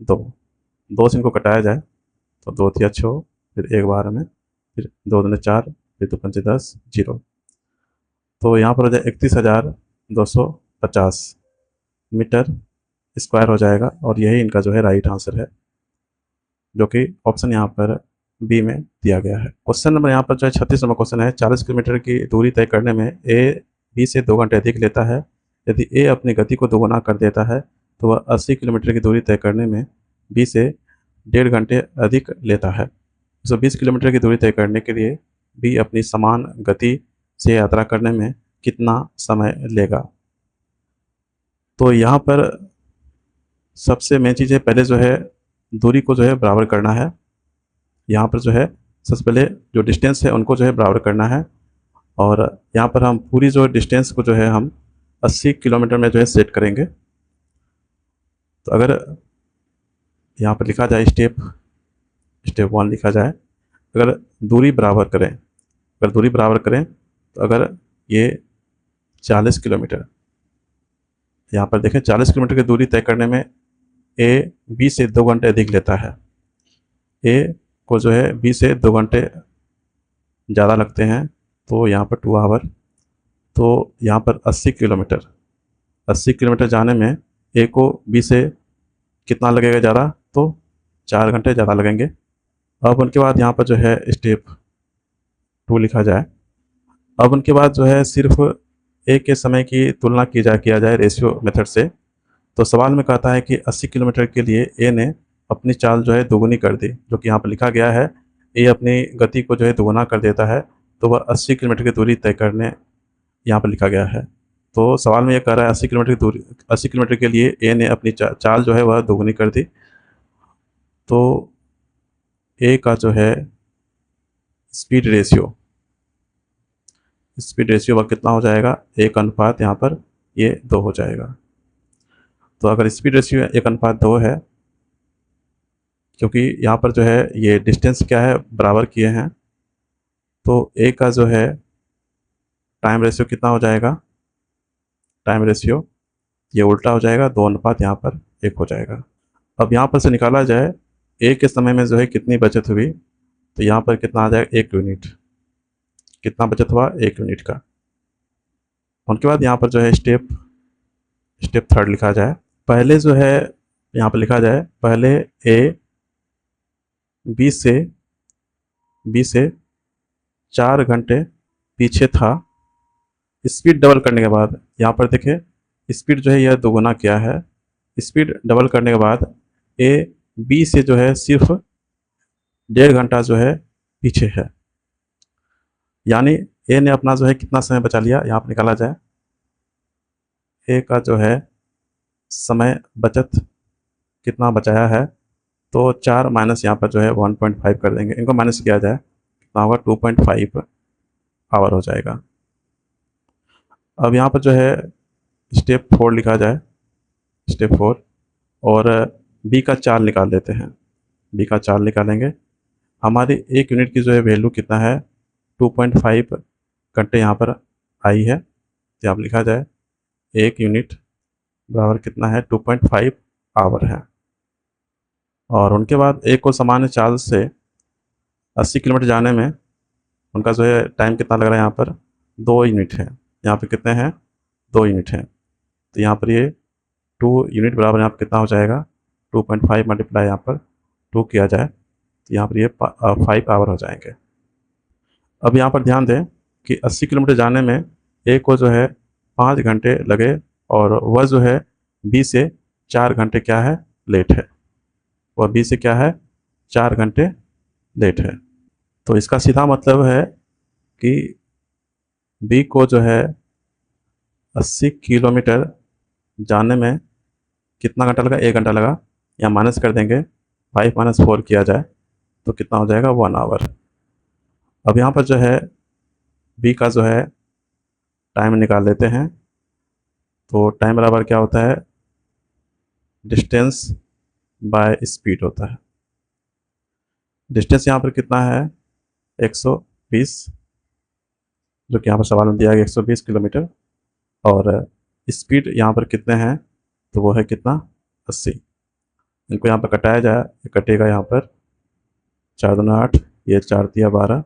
2 से इनको कटाया जाए तो 2 3 6, फिर एक बार में, फिर 2 दूनी 4, फिर 2 पंचे 10, 0, तो यहाँ पर हो जाए 31,250 मीटर स्क्वायर हो जाएगा, और यही इनका जो है राइट आंसर है, जो कि ऑप्शन यहाँ पर बी में दिया गया है। क्वेश्चन नंबर यहाँ पर जो है 36 नंबर क्वेश्चन है, 40 किलोमीटर की दूरी तय करने में ए बी से 2 घंटे अधिक लेता है, यदि ए अपनी गति को दोगुना कर देता है तो वह 80 किलोमीटर की दूरी तय करने में बी से 1.5 घंटे अधिक लेता है। 120 किलोमीटर की दूरी तय करने के लिए बी अपनी समान गति से यात्रा करने में कितना समय लेगा। तो यहाँ पर सबसे मेन चीज़ है, पहले जो है दूरी को जो है बराबर करना है, यहाँ पर जो है सबसे पहले जो डिस्टेंस है उनको जो है बराबर करना है, और यहाँ पर हम पूरी जो डिस्टेंस को जो है हम 80 किलोमीटर में जो है सेट करेंगे। तो अगर यहाँ पर लिखा जाए स्टेप 1 लिखा जाए, अगर दूरी बराबर करें तो अगर ये 40 किलोमीटर, यहाँ पर देखें 40 किलोमीटर की दूरी तय करने में ए बी से 2 घंटे अधिक लेता है, ए को जो है बी से 2 घंटे ज़्यादा लगते हैं, तो यहाँ पर 2 आवर, तो यहाँ पर 80 किलोमीटर जाने में ए को बी से कितना लगेगा ज़्यादा, तो 4 घंटे ज़्यादा लगेंगे। अब उनके बाद यहाँ पर जो है स्टेप 2 लिखा जाए, अब उनके बाद जो है सिर्फ ए के समय की तुलना किया जाए रेशियो मेथड से, तो सवाल में कहता है कि 80 किलोमीटर के लिए ए ने अपनी चाल जो है दोगुनी कर दी, जो कि यहाँ पर लिखा गया है ए अपनी गति को जो है दोगुना कर देता है, तो वह 80 किलोमीटर की दूरी तय करने यहाँ पर लिखा गया है। तो सवाल में ये कह रहा है 80 किलोमीटर के लिए ए ने अपनी चाल जो है वह दोगुनी कर दी, तो ए का जो है स्पीड रेशियो वह कितना हो जाएगा, 1 अनुपात यहाँ पर ये 2 हो जाएगा। तो अगर स्पीड रेशियो 1:2 है, क्योंकि यहाँ पर जो है ये डिस्टेंस क्या है, बराबर किए हैं, तो ए का जो है टाइम रेशियो कितना हो जाएगा, टाइम रेशियो ये उल्टा हो जाएगा, 2 अनुपात यहाँ पर 1 हो जाएगा। अब यहाँ पर से निकाला जाए ए के समय में जो है कितनी बचत हुई, तो यहाँ पर कितना आ जाएगा, 1 यूनिट। कितना बचत हुआ, 1 यूनिट का। उनके बाद यहाँ पर जो है स्टेप थर्ड लिखा जाए। पहले जो है यहाँ पर लिखा जाए, पहले ए बी से 4 घंटे पीछे था। स्पीड डबल करने के बाद यहाँ पर देखिए स्पीड जो है यह दोगुना किया है। स्पीड डबल करने के बाद ए बी से जो है सिर्फ 1.5 घंटा जो है पीछे है, यानी ए ने अपना जो है कितना समय बचा लिया, यहाँ पर निकाला जाए। ए का जो है समय बचत कितना बचाया है, तो 4 माइनस यहाँ पर जो है 1.5 कर देंगे, इनको माइनस किया जाए कितना होगा, 2.5 आवर हो जाएगा। अब यहाँ पर जो है स्टेप 4 लिखा जाए, स्टेप 4, और बी का चाल निकाल लेते हैं। बी का चाल निकालेंगे, हमारी 1 यूनिट की जो है वैल्यू कितना है, 2.5 घंटे यहाँ पर आई है। तो यहाँ पर लिखा जाए 1 यूनिट बराबर कितना है, 2.5 आवर है। और उनके बाद ए को सामान्य चाल से 80 किलोमीटर जाने में उनका जो है टाइम कितना लग रहा है, यहाँ पर 2 यूनिट है। यहाँ पर कितने हैं, 2 यूनिट हैं। तो यहाँ पर ये 2 यूनिट बराबर यहाँ पर कितना हो जाएगा, 2.5 मल्टीप्लाई यहाँ पर 2 किया जाए, तो यहाँ पर ये 5 आवर हो जाएंगे। अब यहाँ पर ध्यान दें कि 80 किलोमीटर जाने में ए को जो है 5 घंटे लगे, और वह जो है बी से 4 घंटे क्या है, लेट है। वह बी से क्या है, 4 घंटे लेट है। तो इसका सीधा मतलब है कि बी को जो है 80 किलोमीटर जाने में कितना घंटा लगा, 1 घंटा लगा। यहाँ माइनस कर देंगे, 5 माइनस 4 किया जाए तो कितना हो जाएगा, 1 आवर। अब यहाँ पर जो है बी का जो है टाइम निकाल लेते हैं। तो टाइम बराबर क्या होता है, डिस्टेंस बाय स्पीड होता है। डिस्टेंस यहाँ पर कितना है, 120, जो कि यहाँ पर सवाल में दिया गया 120 किलोमीटर, और स्पीड यहाँ पर कितने हैं, तो वो है कितना, 80। इनको यहाँ पर कटाया जाए, कटेगा यहाँ पर 4 दूना 8, ये 4 दिया 12,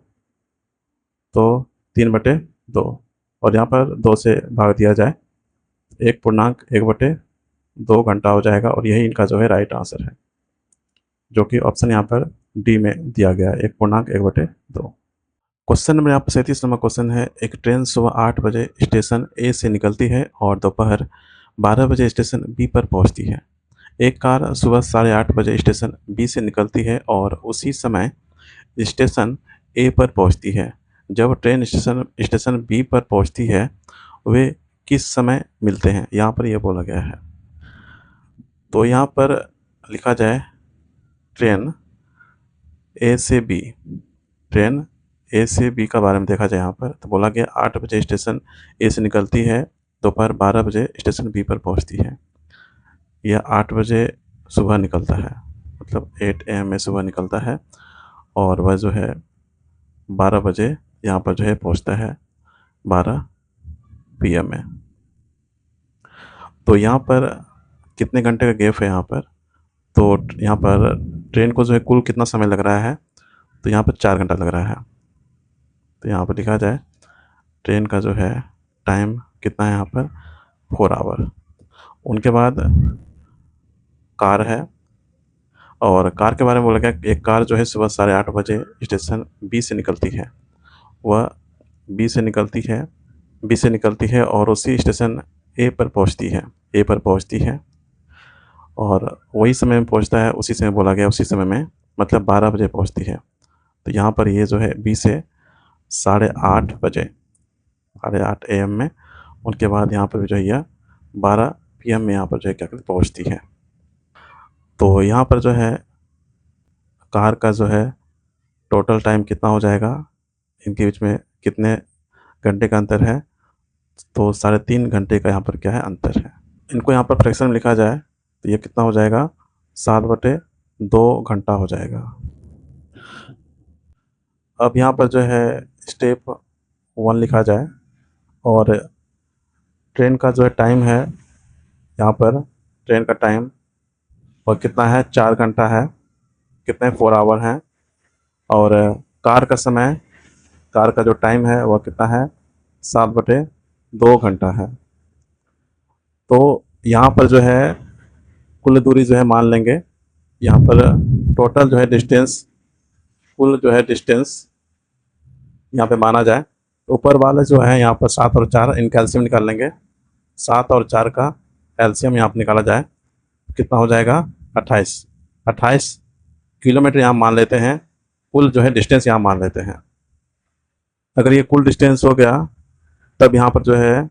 तो 3/2, और यहाँ पर 2 से भाग दिया जाए, 1.1/2 घंटा हो जाएगा। और यही इनका जो है राइट आंसर है, जो कि ऑप्शन यहाँ पर डी में दिया गया है, 1.1/2। क्वेश्चन नंबर यहाँ पर 37 नंबर क्वेश्चन है, एक ट्रेन सुबह 8 बजे स्टेशन ए से निकलती है और दोपहर 12 बजे स्टेशन बी पर पहुँचती है। एक कार सुबह 8:30 बजे स्टेशन बी से निकलती है और उसी समय स्टेशन ए पर पहुँचती है। जब ट्रेन स्टेशन बी पर पहुँचती है, वे किस समय मिलते हैं, यहाँ पर यह बोला गया है। तो यहाँ पर लिखा जाए ट्रेन ए से बी, ट्रेन ए से बी का बारे में देखा जाए यहाँ पर, तो बोला गया 8 बजे स्टेशन ए से निकलती है, दोपहर 12 बजे स्टेशन बी पर पहुँचती है। यह 8 बजे सुबह निकलता है, मतलब 8 AM में सुबह निकलता है, और वह जो है 12 बजे यहाँ पर जो है पहुँचता है 12 PM में। तो यहाँ पर कितने घंटे का गैप है यहाँ पर, तो यहाँ पर ट्रेन को जो है कुल कितना समय लग रहा है, तो यहाँ पर 4 घंटा लग रहा है। तो यहाँ पर लिखा जाए ट्रेन का जो है टाइम कितना है यहाँ पर, 4 आवर। उनके बाद कार है, और कार के बारे में बोला गया एक कार जो है सुबह 8:30 बजे स्टेशन बी से निकलती है। वह बी से निकलती है बी से निकलती है और उसी स्टेशन ए पर पहुंचती है और वही समय में पहुंचता है, उसी समय बोला गया, उसी समय में मतलब 12 बजे पहुंचती है। तो यहाँ पर ये जो है बी से 8:30 बजे, 8:30 AM में, उनके बाद यहाँ पर जो है यह 12 PM में यहाँ पर जो है क्या कहते पहुँचती है। तो यहाँ पर जो है कार का जो है टोटल टाइम कितना हो जाएगा, इनके बीच में कितने घंटे का अंतर है, तो 3.5 घंटे का यहाँ पर क्या है अंतर है। इनको यहाँ पर फ्रैक्शन में लिखा जाए तो ये कितना हो जाएगा, 7/2 घंटा हो जाएगा। अब यहाँ पर जो है स्टेप 1 लिखा जाए और ट्रेन का जो है टाइम है, यहाँ पर ट्रेन का टाइम और कितना है, 4 घंटा है, कितने 4 आवर हैं। और कार का समय, कार का जो टाइम है वह कितना है, 7/2 घंटा है। तो यहाँ पर जो है कुल दूरी जो है मान लेंगे, यहाँ पर टोटल जो है डिस्टेंस, कुल जो है डिस्टेंस यहाँ पे माना जाए। तो ऊपर वाले जो है यहाँ पर 7 और 4 इनका एलसीएम निकाल लेंगे। 7 और 4 का एलसीएम यहाँ पर निकाला जाए कितना हो जाएगा, 28 किलोमीटर यहाँ मान लेते हैं। कुल जो है डिस्टेंस यहाँ मान लेते हैं। अगर ये कुल डिस्टेंस हो गया तब यहाँ पर जो है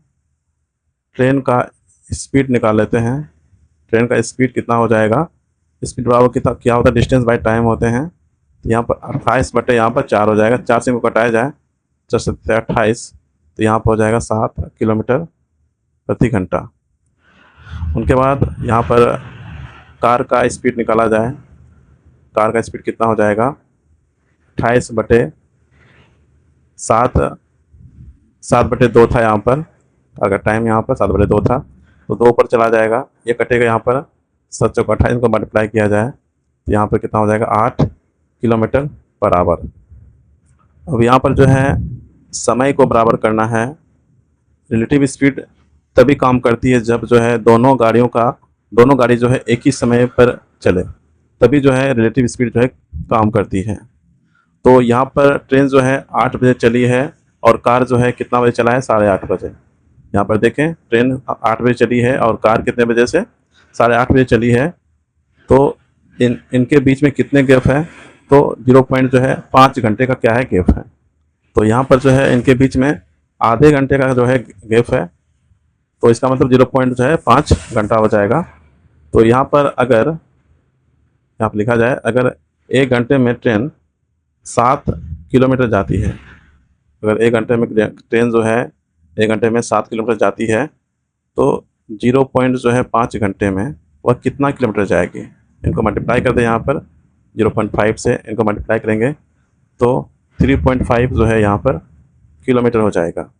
ट्रेन का स्पीड निकाल लेते हैं। ट्रेन का स्पीड कितना हो जाएगा, स्पीड बराबर कितना क्या होता है, डिस्टेंस बाय टाइम होते हैं। तो यहाँ पर 28 यहाँ पर 4 हो जाएगा, 4 से इनको कटाया जाए, 4 से 28, तो यहाँ पर हो जाएगा 7 किलोमीटर प्रति घंटा। उनके बाद यहाँ पर कार का स्पीड निकाला जाए, कार का स्पीड कितना हो जाएगा, 7/2 था यहाँ पर, अगर टाइम यहाँ पर 7/2 था तो 2 पर चला जाएगा, ये कटेगा यहाँ पर 7 चौक 28 को मल्टीप्लाई किया जाए तो यहाँ पर कितना हो जाएगा, 8 किलोमीटर पर आवर। अब यहाँ पर जो है समय को बराबर करना है। रिलेटिव स्पीड तभी काम करती है जब जो है दोनों गाड़ी जो है एक ही समय पर चले, तभी जो है रिलेटिव स्पीड जो है काम करती है। तो यहाँ पर ट्रेन जो है 8 बजे चली है और कार जो है कितना बजे चला है, 8:30 बजे। यहाँ पर देखें ट्रेन 8 बजे चली है और कार कितने बजे से, 8:30 बजे चली है। तो इनके बीच में कितने गैप है, तो 0.5 घंटे का क्या है गैप है। तो यहाँ पर जो है इनके बीच में आधे घंटे का जो है गैप है, तो इसका मतलब 0.5 घंटा हो जाएगा। तो यहाँ पर अगर यहाँ पर लिखा जाए, अगर 1 घंटे में ट्रेन 7 किलोमीटर जाती है, अगर 1 घंटे में ट्रेन जो है 1 घंटे में 7 किलोमीटर जाती है, तो 0.5 घंटे में वह कितना किलोमीटर जाएगी। इनको मल्टीप्लाई कर दें, यहाँ पर 0.5 से इनको मल्टीप्लाई करेंगे तो 3.5 जो है यहाँ पर किलोमीटर हो जाएगा।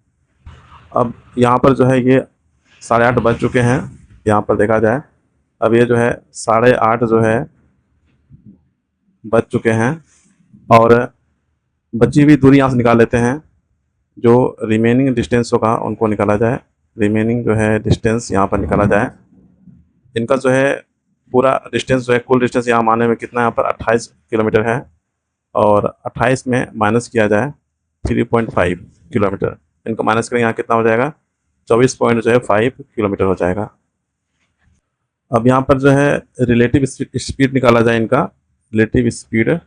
अब यहाँ पर जो है ये 8:30 बज चुके हैं, यहाँ पर देखा जाए अब ये जो है 8:30 जो है बज चुके हैं और बची हुई दूरी यहाँ से निकाल लेते हैं। जो रिमेनिंग डिस्टेंस होगा उनको निकाला जाए, रिमेनिंग जो है डिस्टेंस यहाँ पर निकाला जाए। इनका जो है पूरा डिस्टेंस जो है, कुल डिस्टेंस यहाँ माने में कितना, यहाँ पर 28 किलोमीटर है और 28 में माइनस किया जाए 3.5 किलोमीटर, इनको माइनस करेंगे यहाँ कितना हो जाएगा, 24.5 किलोमीटर हो जाएगा। अब यहाँ पर जो है रिलेटिव स्पीड निकाला जाए, इनका रिलेटिव स्पीड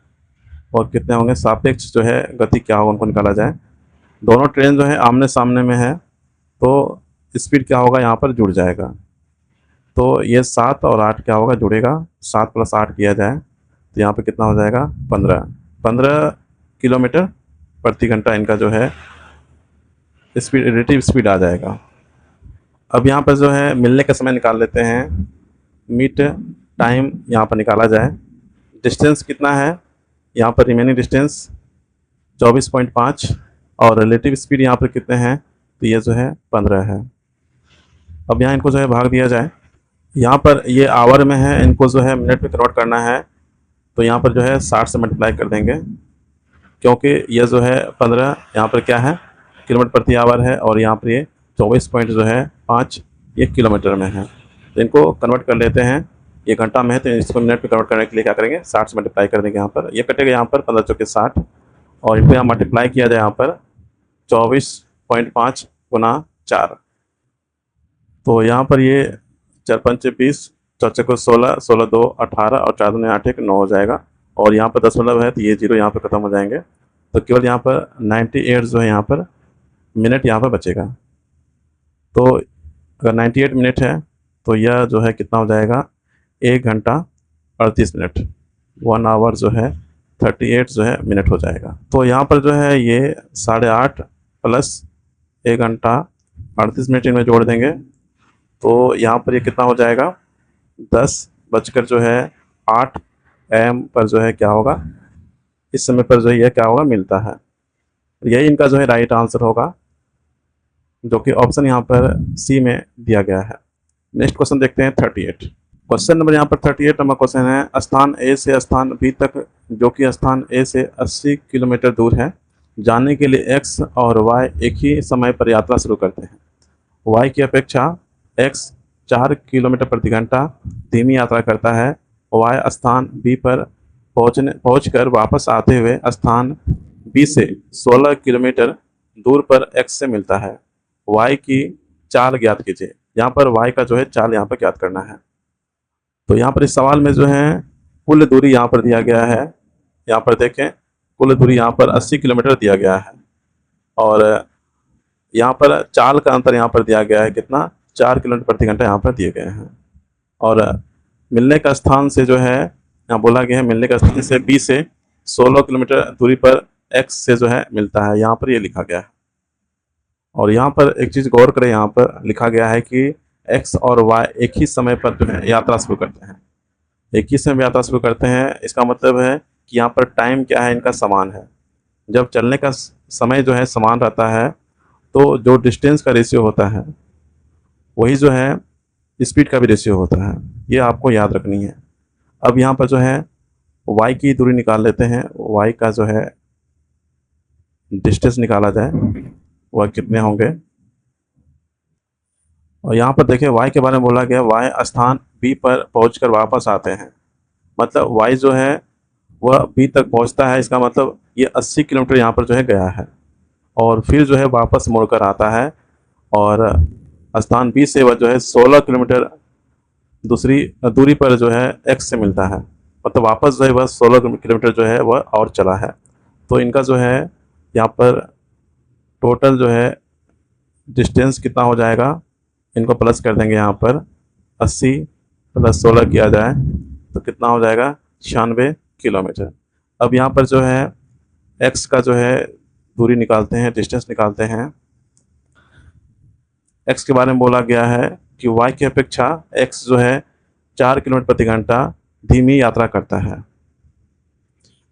और कितने होंगे, सापेक्ष जो है गति क्या होगा उनको निकाला जाए। दोनों ट्रेन जो है आमने सामने में है तो स्पीड क्या होगा, यहाँ पर जुड़ जाएगा। तो ये 7 और 8 क्या होगा, जुड़ेगा, 7 + 8 किया जाए तो यहाँ पर कितना हो जाएगा, 15 किलोमीटर प्रति घंटा इनका जो है स्पीड, रिलेटिव स्पीड आ जाएगा। अब यहाँ पर जो है मिलने का समय निकाल लेते हैं, मीट टाइम यहाँ पर निकाला जाए। डिस्टेंस कितना है, यहाँ पर रिमेनिंग डिस्टेंस 24.5 और रिलेटिव स्पीड यहाँ पर कितने हैं, तो ये जो है 15 है। अब यहाँ इनको जो है भाग दिया जाए, यहाँ पर ये आवर में है, इनको जो है मिनट में कन्वर्ट करना है तो यहाँ पर जो है 60 से मल्टीप्लाई कर देंगे, क्योंकि ये जो है 15 यहाँ पर क्या है किलोमीटर प्रति आवर है और यहाँ पर ये 24.5 ये किलोमीटर में है। तो इनको कन्वर्ट कर लेते हैं, ये घंटा में है तो इसको मिनट में कन्वर्ट करने के लिए क्या करेंगे, 60 से मल्टीप्लाई कर देंगे। यहाँ पर ये कटेगा यहाँ पर 15 × 60 और इनको यहाँ मल्टीप्लाई किया जाए यहाँ पर 24.5 गुना 4। तो यहाँ पर ये 4 पंचे 20, 4 चौके 16, 16 2 18 और 4 दूनी 8 1 9 हो जाएगा। और यहाँ पर 10 है तो ये 0 यहाँ पर ख़त्म हो जाएंगे। तो केवल यहाँ पर 98 जो है यहाँ पर मिनट यहाँ पर बचेगा। तो अगर 98 मिनट है तो यह जो है कितना हो जाएगा, 1 घंटा 38 मिनट, 1 आवर जो है 38 जो है मिनट हो जाएगा। तो यहाँ पर जो है ये 8.5 प्लस 1 घंटा 38 मिनट इनमें जोड़ देंगे तो यहाँ पर ये कितना हो जाएगा, 10 बजकर जो है 8 AM पर जो है क्या होगा, इस समय पर जो है यह क्या होगा, मिलता है। यही इनका जो है राइट आंसर होगा, जो कि ऑप्शन यहाँ पर सी में दिया गया है। नेक्स्ट क्वेश्चन देखते हैं 38। क्वेश्चन नंबर यहाँ पर 38 नंबर क्वेश्चन है, स्थान ए से स्थान बी तक जो कि स्थान ए से 80 किलोमीटर दूर है, जाने के लिए एक्स और वाई एक ही समय पर यात्रा शुरू करते हैं। वाई की अपेक्षा एक्स 4 किलोमीटर प्रति घंटा धीमी यात्रा करता है। वाई स्थान बी पर पहुंचकर वापस आते हुए स्थान बी से 16 किलोमीटर दूर पर एक्स से मिलता है। वाई की चाल ज्ञात कीजिए। यहाँ पर वाई का जो है चाल यहाँ पर ज्ञात करना है। तो यहाँ पर इस सवाल में जो है कुल दूरी यहाँ पर दिया गया है। यहाँ पर देखें कुल दूरी यहाँ पर 80 किलोमीटर दिया गया है और यहाँ पर चाल का अंतर यहाँ पर दिया गया है कितना, 4 किलोमीटर प्रति घंटा यहाँ पर दिए गए हैं। और मिलने का स्थान से जो है यहाँ बोला गया है, मिलने का स्थान से बी से 16 किलोमीटर दूरी पर एक्स से जो है मिलता है, यहाँ पर ये लिखा गया है। और यहाँ पर एक चीज़ गौर करें, यहाँ पर लिखा गया है कि एक्स और वाई एक ही समय पर जो है यात्रा शुरू करते हैं, एक ही समय यात्रा शुरू करते हैं। इसका मतलब है कि यहाँ पर टाइम क्या है, इनका समान है। जब चलने का समय जो है समान रहता है तो जो डिस्टेंस का रेशियो होता है वही जो है स्पीड का भी रेशियो होता है, ये आपको याद रखनी है। अब यहाँ पर जो है वाई की दूरी निकाल लेते हैं, वाई का जो है डिस्टेंस निकाला जाए वह कितने होंगे। और यहाँ पर देखिए वाई के बारे में बोला गया, वाई स्थान बी पर पहुंचकर वापस आते हैं। मतलब वाई जो है वह बी तक पहुंचता है, इसका मतलब ये 80 किलोमीटर यहाँ पर जो है गया है और फिर जो है वापस मुड़कर आता है और स्थान बी से वह जो है 16 किलोमीटर दूसरी दूरी पर जो है एक्स से मिलता है। मतलब वापस जो है वह 16 किलोमीटर जो है वह और चला है। तो इनका जो है यहाँ पर टोटल जो है डिस्टेंस कितना हो जाएगा, इनको प्लस कर देंगे। यहाँ पर 80 प्लस 16 किया जाए तो कितना हो जाएगा, 96 किलोमीटर। अब यहाँ पर जो है एक्स का जो है दूरी निकालते हैं, डिस्टेंस निकालते हैं। एक्स के बारे में बोला गया है कि वाई की अपेक्षा एक्स जो है 4 किलोमीटर प्रति घंटा धीमी यात्रा करता है।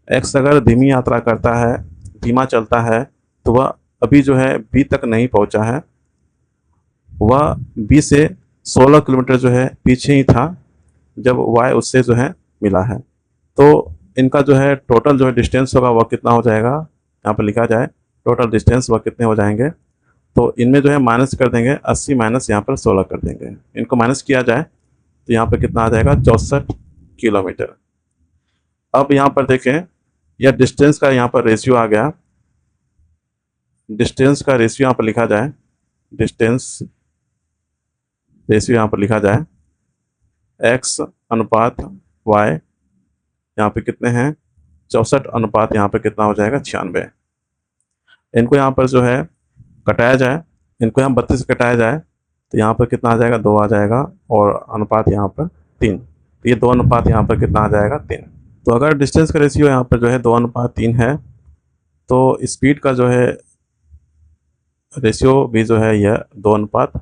एक्स अगर धीमी यात्रा करता है, धीमा चलता है, तो वह अभी जो है बी तक नहीं पहुंचा है, वह बी से 16 किलोमीटर जो है पीछे ही था जब वाई उससे जो है मिला है। तो इनका जो है टोटल जो है डिस्टेंस होगा वह कितना हो जाएगा, यहाँ पर लिखा जाए टोटल डिस्टेंस वह कितने हो जाएंगे। तो इनमें जो है माइनस कर देंगे, 80 माइनस यहाँ पर 16 कर देंगे। इनको माइनस किया जाए तो यहाँ पर कितना आ जाएगा, 64 किलोमीटर। अब यहाँ पर देखें यह डिस्टेंस का यहाँ पर रेशियो आ गया। डिस्टेंस का रेशियो यहाँ पर लिखा जाए, डिस्टेंस रेशियो यहाँ पर लिखा जाए x अनुपात y, यहाँ पे कितने हैं, 64 अनुपात यहाँ पे कितना हो जाएगा, 96। इनको यहाँ पर जो है कटाया जाए, इनको यहाँ 32 से कटाया जाए तो यहाँ पर कितना आ जाएगा, 2 आ जाएगा और अनुपात यहाँ पर 3। तो ये 2 अनुपात यहाँ पर कितना आ जाएगा, 3। तो अगर डिस्टेंस का रेशियो यहाँ पर जो है 2 अनुपात 3 है तो स्पीड का जो है रेशियो भी जो है यह 2 अनुपात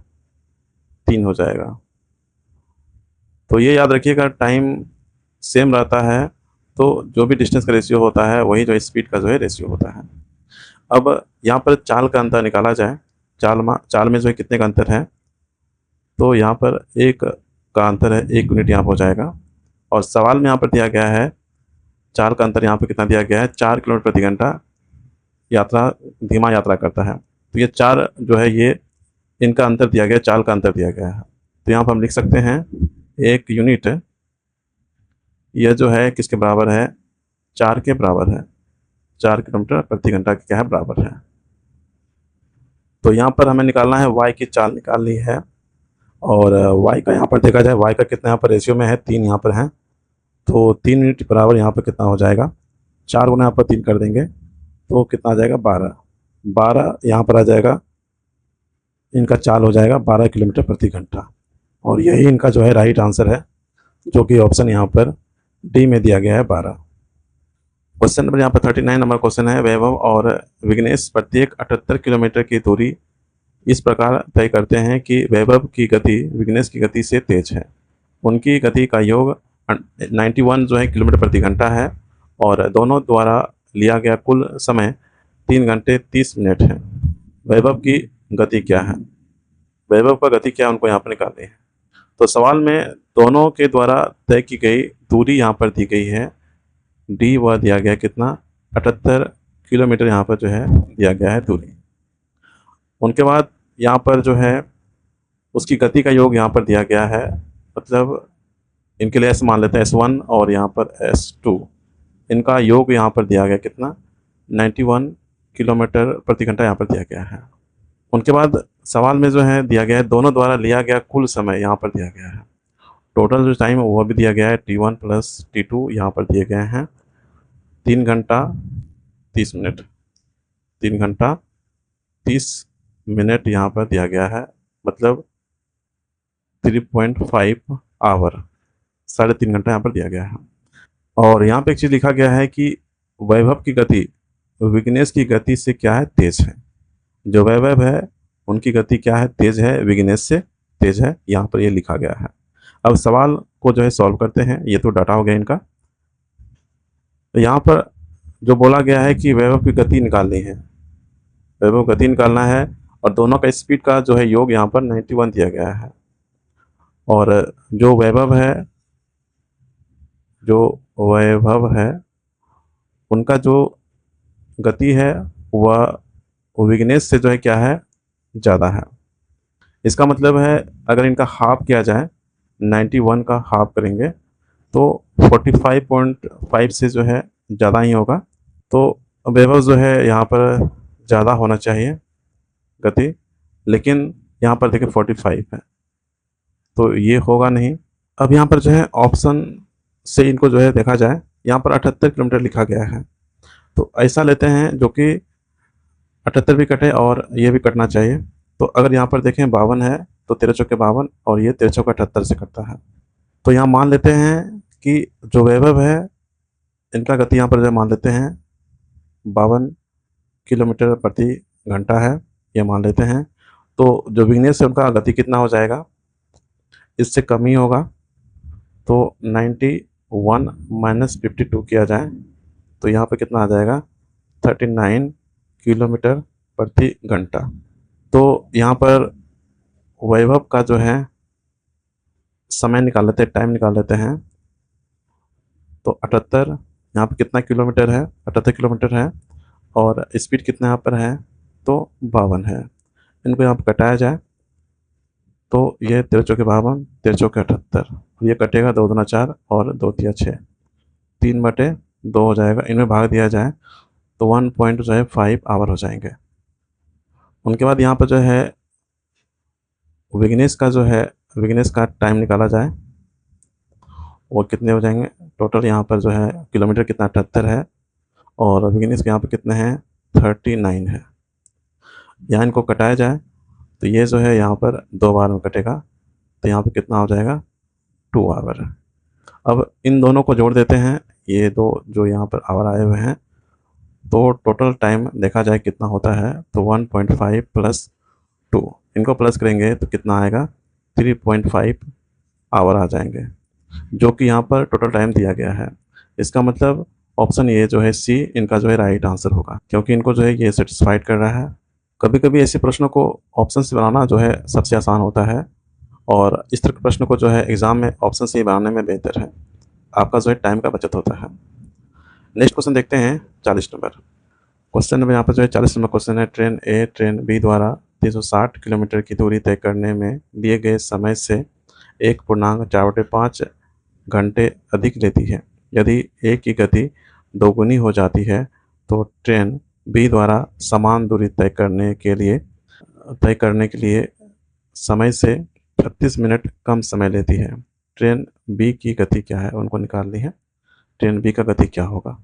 3 हो जाएगा। तो ये याद रखिएगा, टाइम सेम रहता है तो जो भी डिस्टेंस का रेशियो होता है वही जो स्पीड का जो है रेशियो होता है। अब यहाँ पर चाल का अंतर निकाला जाए, चाल में जो है कितने का अंतर है, तो यहाँ पर 1 का अंतर है, 1 यूनिट यहाँ पर हो जाएगा। और सवाल में यहाँ पर दिया गया है चाल का अंतर यहाँ पर कितना दिया गया है, 4 किलोमीटर प्रति घंटा यात्रा धीमा यात्रा करता है। तो ये 4 जो है ये इनका अंतर दिया गया, चाल का अंतर दिया गया है। तो यहाँ पर हम लिख सकते हैं 1 यूनिट यह जो है किसके बराबर है, 4 के बराबर है, 4 किलोमीटर प्रति घंटा के क्या है, बराबर है। तो यहाँ पर हमें निकालना है y की चाल निकालनी है, और y का यहाँ पर देखा जाए, y का कितना यहाँ पर रेशियो में है, 3 यहाँ पर है। तो 3 यूनिट बराबर यहाँ पर कितना हो जाएगा, 4 गुना यहाँ पर 3 कर देंगे तो कितना आ जाएगा, 12। 12 यहाँ पर आ जाएगा, इनका चाल हो जाएगा 12 किलोमीटर प्रति घंटा। और यही इनका जो है राइट आंसर है, जो कि ऑप्शन यहाँ पर डी में दिया गया है 12। क्वेश्चन नंबर यहाँ पर 39 नंबर क्वेश्चन है, वैभव और विघ्नेश प्रत्येक 78 किलोमीटर की दूरी इस प्रकार तय करते हैं कि वैभव की गति विघ्नेश की गति से तेज है। उनकी गति का योग 91 जो है किलोमीटर प्रति घंटा है, और दोनों द्वारा लिया गया कुल समय 3 घंटे 30 मिनट है। वैभव की गति क्या है, वैभव का गति क्या है, उनको यहाँ पर निकालनी है। तो सवाल में दोनों के द्वारा तय की गई दूरी यहाँ पर दी गई है, डी वह दिया गया कितना, 78 किलोमीटर यहाँ पर जो है दिया गया है दूरी। उनके बाद यहाँ पर जो है उसकी गति का योग यहाँ पर दिया गया है, मतलब इनके लिए ऐसे मान लेते हैं S1 और यहाँ पर S2, इनका योग यहाँ पर दिया गया कितना, 91 किलोमीटर प्रति घंटा यहाँ पर दिया गया है। उनके बाद सवाल में जो है दिया गया है दोनों द्वारा लिया गया कुल समय यहाँ पर दिया गया है। टोटल जो टाइम वो भी दिया गया है, T1 प्लस T2 यहाँ पर दिए गए हैं, 3 घंटा 30 मिनट, 3 घंटा 30 मिनट यहाँ पर दिया गया है, मतलब 3.5 आवर, 3.5 घंटा यहाँ पर दिया गया है। और यहाँ पे एक चीज़ लिखा गया है कि वैभव की गति विघ्नेश की गति से क्या है, तेज है। जो वैभव है उनकी गति क्या है, तेज है, विघ्नेश से तेज है, यहाँ पर ये लिखा गया है। अब सवाल को जो है सॉल्व करते हैं, ये तो डाटा हो गया इनका। तो यहाँ पर जो बोला गया है कि वैभव की गति निकालनी है, वैभव गति निकालना है, और दोनों का स्पीड का जो है योग यहाँ पर 91 दिया गया है। और जो वैभव है उनका जो गति है वह विघ्नेश से जो है क्या है, ज़्यादा है। इसका मतलब है अगर इनका हाफ किया जाए, 91 का हाफ करेंगे तो 45.5 से जो है ज़्यादा ही होगा। तो वैभव जो है यहाँ पर ज़्यादा होना चाहिए गति, लेकिन यहाँ पर देखिए 45 है, तो ये होगा नहीं। अब यहाँ पर जो है ऑप्शन से इनको जो है देखा जाए, यहाँ पर 78 किलोमीटर लिखा गया है, तो ऐसा लेते हैं जो कि 78 भी कटे और ये भी कटना चाहिए। तो अगर यहाँ पर देखें 52 है तो 13 चौके 52, और ये 13 चौके 78 से कटता है। तो यहाँ मान लेते हैं कि जो वैभव है इनका गति यहाँ पर जो मान लेते हैं 52 किलोमीटर प्रति घंटा है, ये मान लेते हैं। तो जो विघ्नेश है उनका गति कितना हो जाएगा, इससे कम ही होगा। तो 91 माइनस 52 किया जाए तो यहाँ पर कितना आ जाएगा, 39 किलोमीटर प्रति घंटा। तो यहाँ पर वैभव का जो है समय निकाल लेते हैं, टाइम निकाल लेते हैं। तो 78 यहाँ पर कितना किलोमीटर है, 78 किलोमीटर है, और स्पीड कितना यहाँ पर है, तो 52 है। इनको यहाँ पर कटाया जाए तो ये 13 चौके 52, 13 चौके 78, ये कटेगा 2 दूना 4 और 2 तिया 6, 3/2 हो जाएगा। इनमें भाग दिया जाए तो 1.5 आवर हो जाएंगे। उनके बाद यहाँ पर जो है विघ्नेश का टाइम निकाला जाए, वो कितने हो जाएंगे, टोटल यहाँ पर जो है किलोमीटर कितना 78 है, और विघ्नेश के यहाँ पर कितने हैं, 39 है। यहाँ इनको कटाया जाए तो ये जो है यहाँ पर 2 बार में कटेगा, तो यहाँ पर कितना हो जाएगा, 2 आवर। अब इन दोनों को जोड़ देते हैं, ये दो जो यहाँ पर आवर आए हुए हैं, तो टोटल टाइम देखा जाए कितना होता है, तो 1.5 प्लस 2, इनको प्लस करेंगे तो कितना आएगा, 3.5 आवर आ जाएंगे, जो कि यहाँ पर टोटल टाइम दिया गया है। इसका मतलब ऑप्शन ये जो है सी इनका जो है राइट आंसर होगा, क्योंकि इनको जो है ये सेटिस्फाइड कर रहा है। कभी कभी ऐसे प्रश्नों को ऑप्शन से बनाना जो है सबसे आसान होता है, और इस तरह के प्रश्न को जो है एग्ज़ाम में ऑप्शन से ही बनाने में बेहतर है, आपका जो है टाइम का बचत होता है। नेक्स्ट क्वेश्चन देखते हैं 40 नंबर क्वेश्चन में। यहाँ पर जो है 40 नंबर क्वेश्चन है, ट्रेन ए ट्रेन बी द्वारा 360 किलोमीटर की दूरी तय करने में दिए गए समय से 1.4/5 घंटे अधिक लेती है। यदि ए की गति दोगुनी हो जाती है तो ट्रेन बी द्वारा समान दूरी तय करने के लिए तय करने के लिए समय से 36 मिनट कम समय लेती है। ट्रेन बी की गति क्या है, उनको निकालनी है। ट्रेन बी का गति क्या होगा।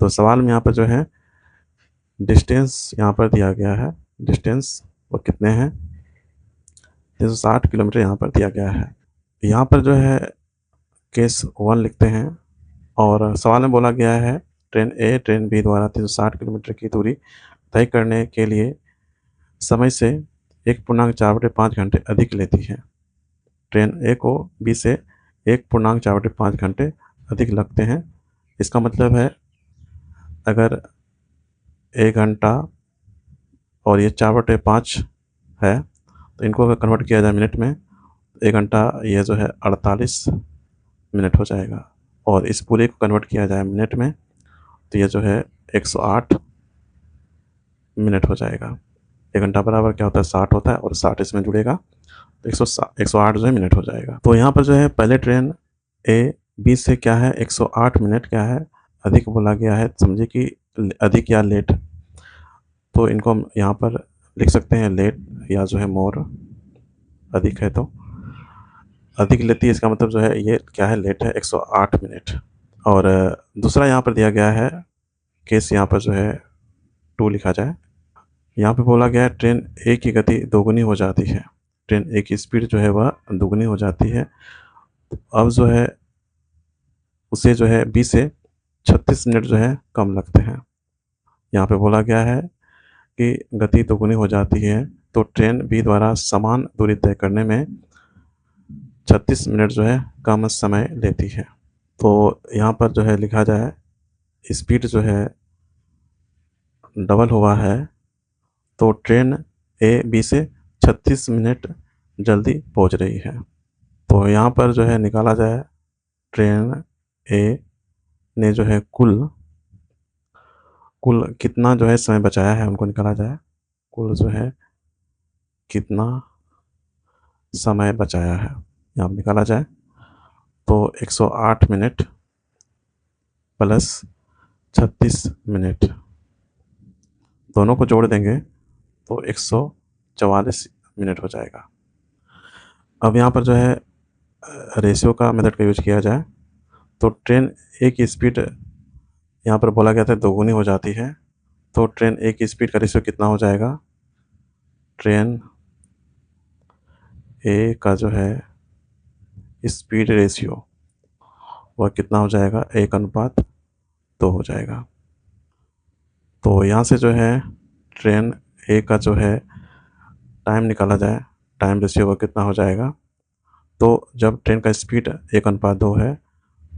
तो सवाल में यहाँ पर जो है डिस्टेंस यहाँ पर दिया गया है। डिस्टेंस वो कितने हैं, 360 किलोमीटर यहाँ पर दिया गया है। यहाँ पर जो है केस 1 लिखते हैं और सवाल में बोला गया है ट्रेन ए ट्रेन बी द्वारा 360 किलोमीटर की दूरी तय करने के लिए समय से 1.4/5 घंटे अधिक लेती है। ट्रेन ए को बी से 1.4/5 घंटे अधिक लगते हैं। इसका मतलब है अगर 1 घंटा और ये 4/5 है तो इनको अगर कन्वर्ट किया जाए मिनट में, 1 घंटा ये जो है 48 मिनट हो जाएगा और इस पूरे को कन्वर्ट किया जाए मिनट में तो ये जो है 108 मिनट हो जाएगा। 1 घंटा बराबर क्या होता है 60 होता है और 60 इसमें जुड़ेगा तो 108 जो है मिनट हो जाएगा। तो यहाँ पर जो है पहले ट्रेन ए बी से क्या है 108 मिनट क्या है अधिक बोला गया है। समझिए कि अधिक या लेट, तो इनको हम यहाँ पर लिख सकते हैं लेट या जो है मोर। अधिक है तो अधिक लेती है, इसका मतलब जो है ये क्या है लेट है 108 मिनट। और दूसरा यहाँ पर दिया गया है केस, यहाँ पर जो है 2 लिखा जाए। यहाँ पे बोला गया है ट्रेन ए की गति दोगुनी हो जाती है। ट्रेन ए की स्पीड जो है वह दोगुनी हो जाती है। अब जो है उसे जो है बी से 36 मिनट जो है कम लगते हैं। यहाँ पे बोला गया है कि गति दोगुनी हो जाती है तो ट्रेन बी द्वारा समान दूरी तय करने में 36 मिनट जो है कम समय लेती है। तो यहाँ पर जो है लिखा जाए स्पीड जो है डबल हुआ है तो ट्रेन ए बी से 36 मिनट जल्दी पहुँच रही है। तो यहाँ पर जो है निकाला जाए ट्रेन ए ने जो है कुल कितना जो है समय बचाया है उनको निकाला जाए। कुल जो है कितना समय बचाया है यहाँ निकाला जाए तो 108 मिनट प्लस 36 मिनट दोनों को जोड़ देंगे तो 144 मिनट हो जाएगा। अब यहाँ पर जो है रेशियो का मेथड का यूज किया जाए तो ट्रेन ए की स्पीड यहाँ पर बोला गया था दोगुनी हो जाती है तो ट्रेन ए की स्पीड का रेशियो कितना हो जाएगा। ट्रेन ए का जो है स्पीड रेशियो वह कितना हो जाएगा 1:2 हो जाएगा। तो यहाँ से जो है ट्रेन ए का जो है टाइम निकाला जाए, टाइम रेशियो वह कितना हो जाएगा। तो जब ट्रेन का स्पीड 1:2 है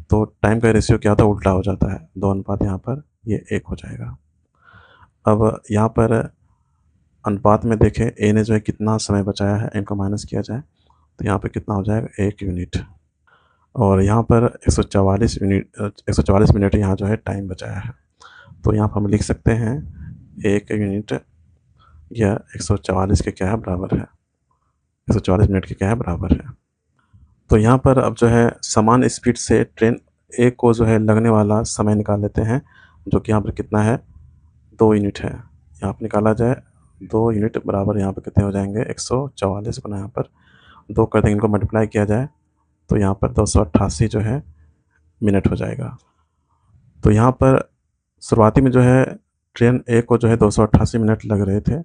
तो टाइम का रेशियो क्या होता है उल्टा हो जाता है 2 अनुपात, यहाँ पर ये 1 हो जाएगा। अब यहाँ पर अनुपात में देखें ए ने जो है कितना समय बचाया है, इनको माइनस किया जाए तो यहाँ पर कितना हो जाएगा 1 यूनिट और यहाँ पर 144 मिनट यहाँ जो है टाइम बचाया है। तो यहाँ पर हम लिख सकते हैं 1 यूनिट यह 144 के क्या है बराबर है, 144 मिनट के क्या है बराबर है। तो यहाँ पर अब जो है समान स्पीड से ट्रेन ए को जो है लगने वाला समय निकाल लेते हैं जो कि यहाँ पर कितना है 2 यूनिट है। यहाँ पर निकाला जाए 2 यूनिट बराबर यहाँ पर कितने हो जाएंगे 144 गुना यहाँ पर 2 कर देंगे, इनको मल्टीप्लाई किया जाए तो यहाँ पर 288 जो है मिनट हो जाएगा। तो यहाँ पर शुरुआती में जो है ट्रेन ए को जो है 288 मिनट लग रहे थे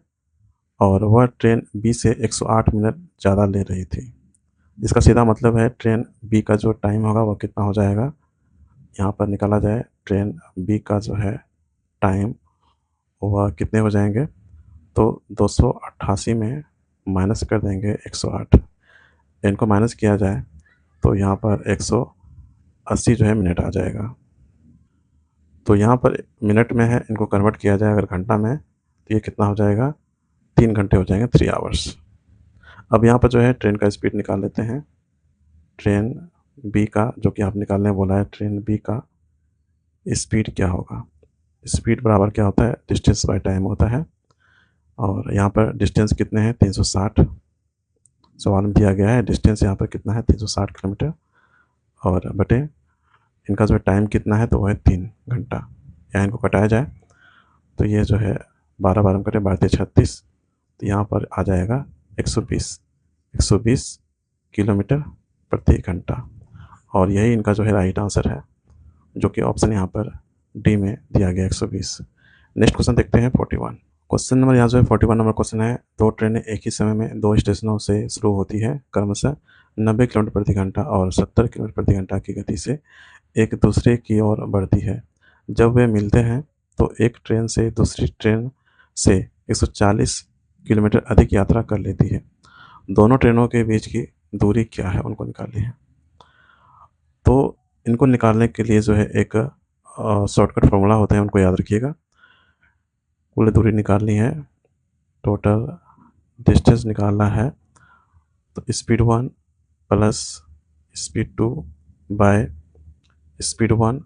और वह ट्रेन बी से 108 मिनट ज़्यादा ले रही थी। इसका सीधा मतलब है ट्रेन बी का जो टाइम होगा वह कितना हो जाएगा। यहाँ पर निकाला जाए ट्रेन बी का जो है टाइम वह कितने हो जाएंगे तो 288 में माइनस कर देंगे 108, इनको माइनस किया जाए तो यहाँ पर 180 जो है मिनट आ जाएगा। तो यहाँ पर मिनट में है, इनको कन्वर्ट किया जाए अगर घंटा में तो ये कितना हो जाएगा 3 घंटे हो जाएंगे 3 आवर्स। अब यहाँ पर जो है ट्रेन का स्पीड निकाल लेते हैं। ट्रेन बी का जो कि आप निकालने बोला है, ट्रेन बी का स्पीड क्या होगा। स्पीड बराबर क्या होता है डिस्टेंस बाय टाइम होता है और यहाँ पर डिस्टेंस कितने हैं 360 सवाल में दिया गया है। डिस्टेंस यहाँ पर कितना है 360 किलोमीटर और बटे इनका जो है टाइम कितना है तो वह है 3 घंटा। यहाँ इनको कटाया जाए तो ये जो है 12 12 कटे 12 36 तो यहाँ पर आ जाएगा 120 किलोमीटर प्रति घंटा। और यही इनका जो है राइट आंसर है, जो कि ऑप्शन यहाँ पर डी में दिया गया 120। नेक्स्ट क्वेश्चन देखते हैं 41। क्वेश्चन नंबर यहाँ जो है 41 नंबर क्वेश्चन है, दो ट्रेनें एक ही समय में दो स्टेशनों से शुरू होती है, क्रमशः 90 किलोमीटर प्रति घंटा और 70 किलोमीटर प्रति घंटा की गति से एक दूसरे की ओर बढ़ती है। जब वे मिलते हैं तो एक ट्रेन से दूसरी ट्रेन से 140 किलोमीटर अधिक यात्रा कर लेती है। दोनों ट्रेनों के बीच की दूरी क्या है, उनको निकालनी है। तो इनको निकालने के लिए जो है एक शॉर्टकट फॉर्मूला होता है, उनको याद रखिएगा। कुल दूरी निकालनी है, टोटल डिस्टेंस निकालना है, तो speed 1 plus speed 2 by speed 1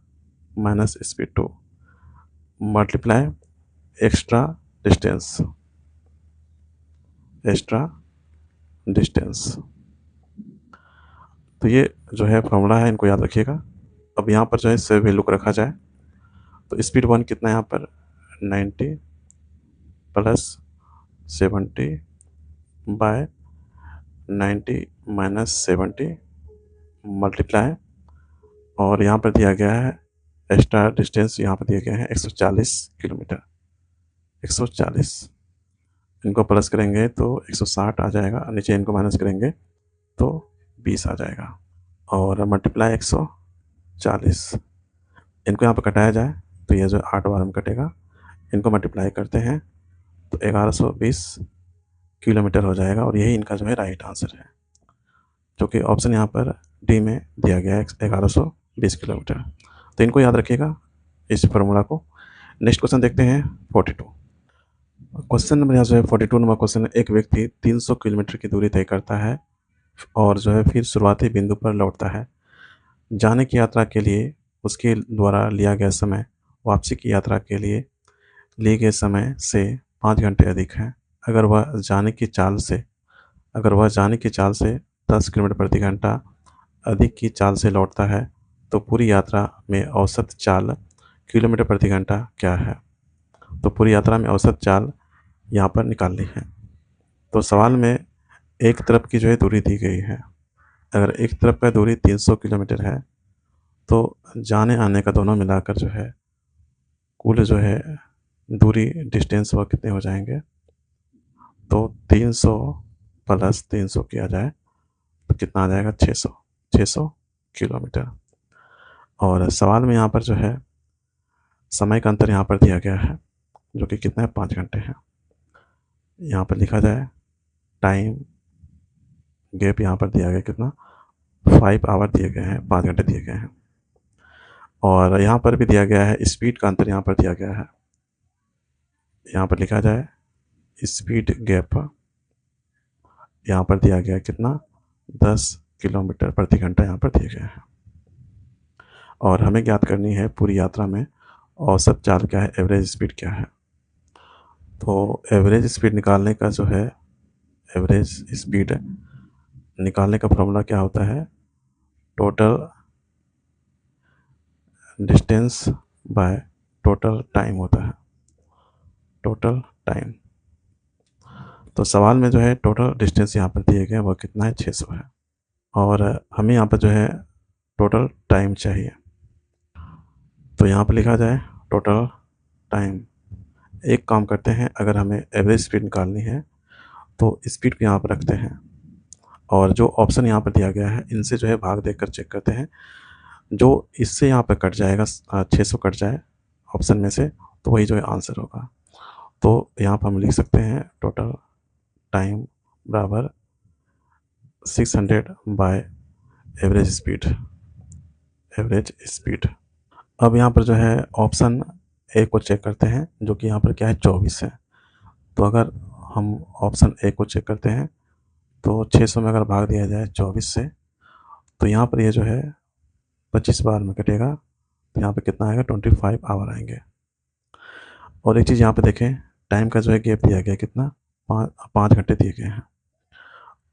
minus speed 2 multiply extra distance. तो ये जो है फॉर्मूला है, इनको याद रखिएगा। अब यहाँ पर जो है से वैल्यू को रखा जाए, तो स्पीड 1 कितना है यहाँ पर 90 प्लस 70 बाय 90 माइनस 70 मल्टीप्लाई, और यहाँ पर दिया गया है एक्स्ट्रा डिस्टेंस, यहाँ पर दिया गया है 140 किलोमीटर। 140 इनको प्लस करेंगे तो 160 आ जाएगा, नीचे इनको माइनस करेंगे तो 20 आ जाएगा, और मल्टीप्लाई 140। इनको यहाँ पर कटाया जाए तो ये जो 8 बार में कटेगा, इनको मल्टीप्लाई करते हैं तो 1120 किलोमीटर हो जाएगा, और यही इनका जो है राइट आंसर है, जो कि ऑप्शन यहाँ पर डी में दिया गया है 1120 किलोमीटर। तो इनको याद रखिएगा, इस फार्मूला को। नेक्स्ट क्वेश्चन देखते हैं 42। क्वेश्चन नंबर यहाँ जो है 42 नंबर क्वेश्चन है, एक व्यक्ति 300 किलोमीटर की दूरी तय करता है और जो है फिर शुरुआती बिंदु पर लौटता है। जाने की यात्रा के लिए उसके द्वारा लिया गया समय वापसी की यात्रा के लिए लिए गए समय से 5 घंटे अधिक है। अगर वह जाने की चाल से 10 किलोमीटर प्रति घंटा अधिक की चाल से लौटता है, तो पूरी यात्रा में औसत चाल किलोमीटर प्रति घंटा क्या है। तो पूरी यात्रा में औसत चाल यहाँ पर निकालनी है। तो सवाल में एक तरफ की जो है दूरी दी गई है। अगर एक तरफ का दूरी 300 किलोमीटर है, तो जाने आने का दोनों मिलाकर जो है कुल जो है दूरी डिस्टेंस वह कितने हो जाएंगे, तो 300 प्लस 300 किया जाए तो कितना आ जाएगा 600 किलोमीटर। और सवाल में यहाँ पर जो है समय का अंतर यहाँ पर दिया गया है, जो कि कितना है 5 घंटे है। यहाँ पर लिखा जाए टाइम गैप यहाँ पर दिया गया कितना 5 आवर दिए गए हैं, 5 घंटे दिए गए हैं। और यहाँ पर भी दिया गया है स्पीड का अंतर, यहाँ पर दिया गया है, यहाँ पर लिखा जाए स्पीड गैप यहाँ पर दिया गया कितना 10 किलोमीटर प्रति घंटा यहाँ पर दिए गए हैं। और हमें ज्ञात करनी है पूरी यात्रा में औसत चाल क्या है, एवरेज स्पीड क्या है। तो एवरेज स्पीड निकालने का जो है एवरेज स्पीड निकालने का फॉर्मूला क्या होता है, total distance by total time होता है, टोटल टाइम। तो सवाल में जो है टोटल डिस्टेंस यहाँ पर दिए गए वह कितना है 600 है, और हमें यहाँ पर जो है टोटल टाइम चाहिए। तो यहाँ पर लिखा जाए टोटल टाइम। एक काम करते हैं, अगर हमें एवरेज स्पीड निकालनी है तो स्पीड को यहाँ पर रखते हैं, और जो ऑप्शन यहाँ पर दिया गया है इनसे जो है भाग देकर चेक करते हैं। जो इससे यहाँ पर कट जाएगा 600 कट जाए ऑप्शन में से, तो वही जो है आंसर होगा। तो यहाँ पर हम लिख सकते हैं टोटल टाइम बराबर 600 बाय एवरेज स्पीड। अब यहाँ पर जो है ऑप्शन ए को चेक करते हैं, जो कि यहाँ पर क्या है 24 है। तो अगर हम ऑप्शन ए को चेक करते हैं तो 600 में अगर भाग दिया जाए 24 से, तो यहाँ पर ये जो है 25 बार में कटेगा, तो यहाँ पे कितना आएगा 25 आवर आएंगे। और एक चीज़ यहाँ पे देखें, टाइम का जो है गैप दिया गया कितना 5 घंटे दिए गए हैं।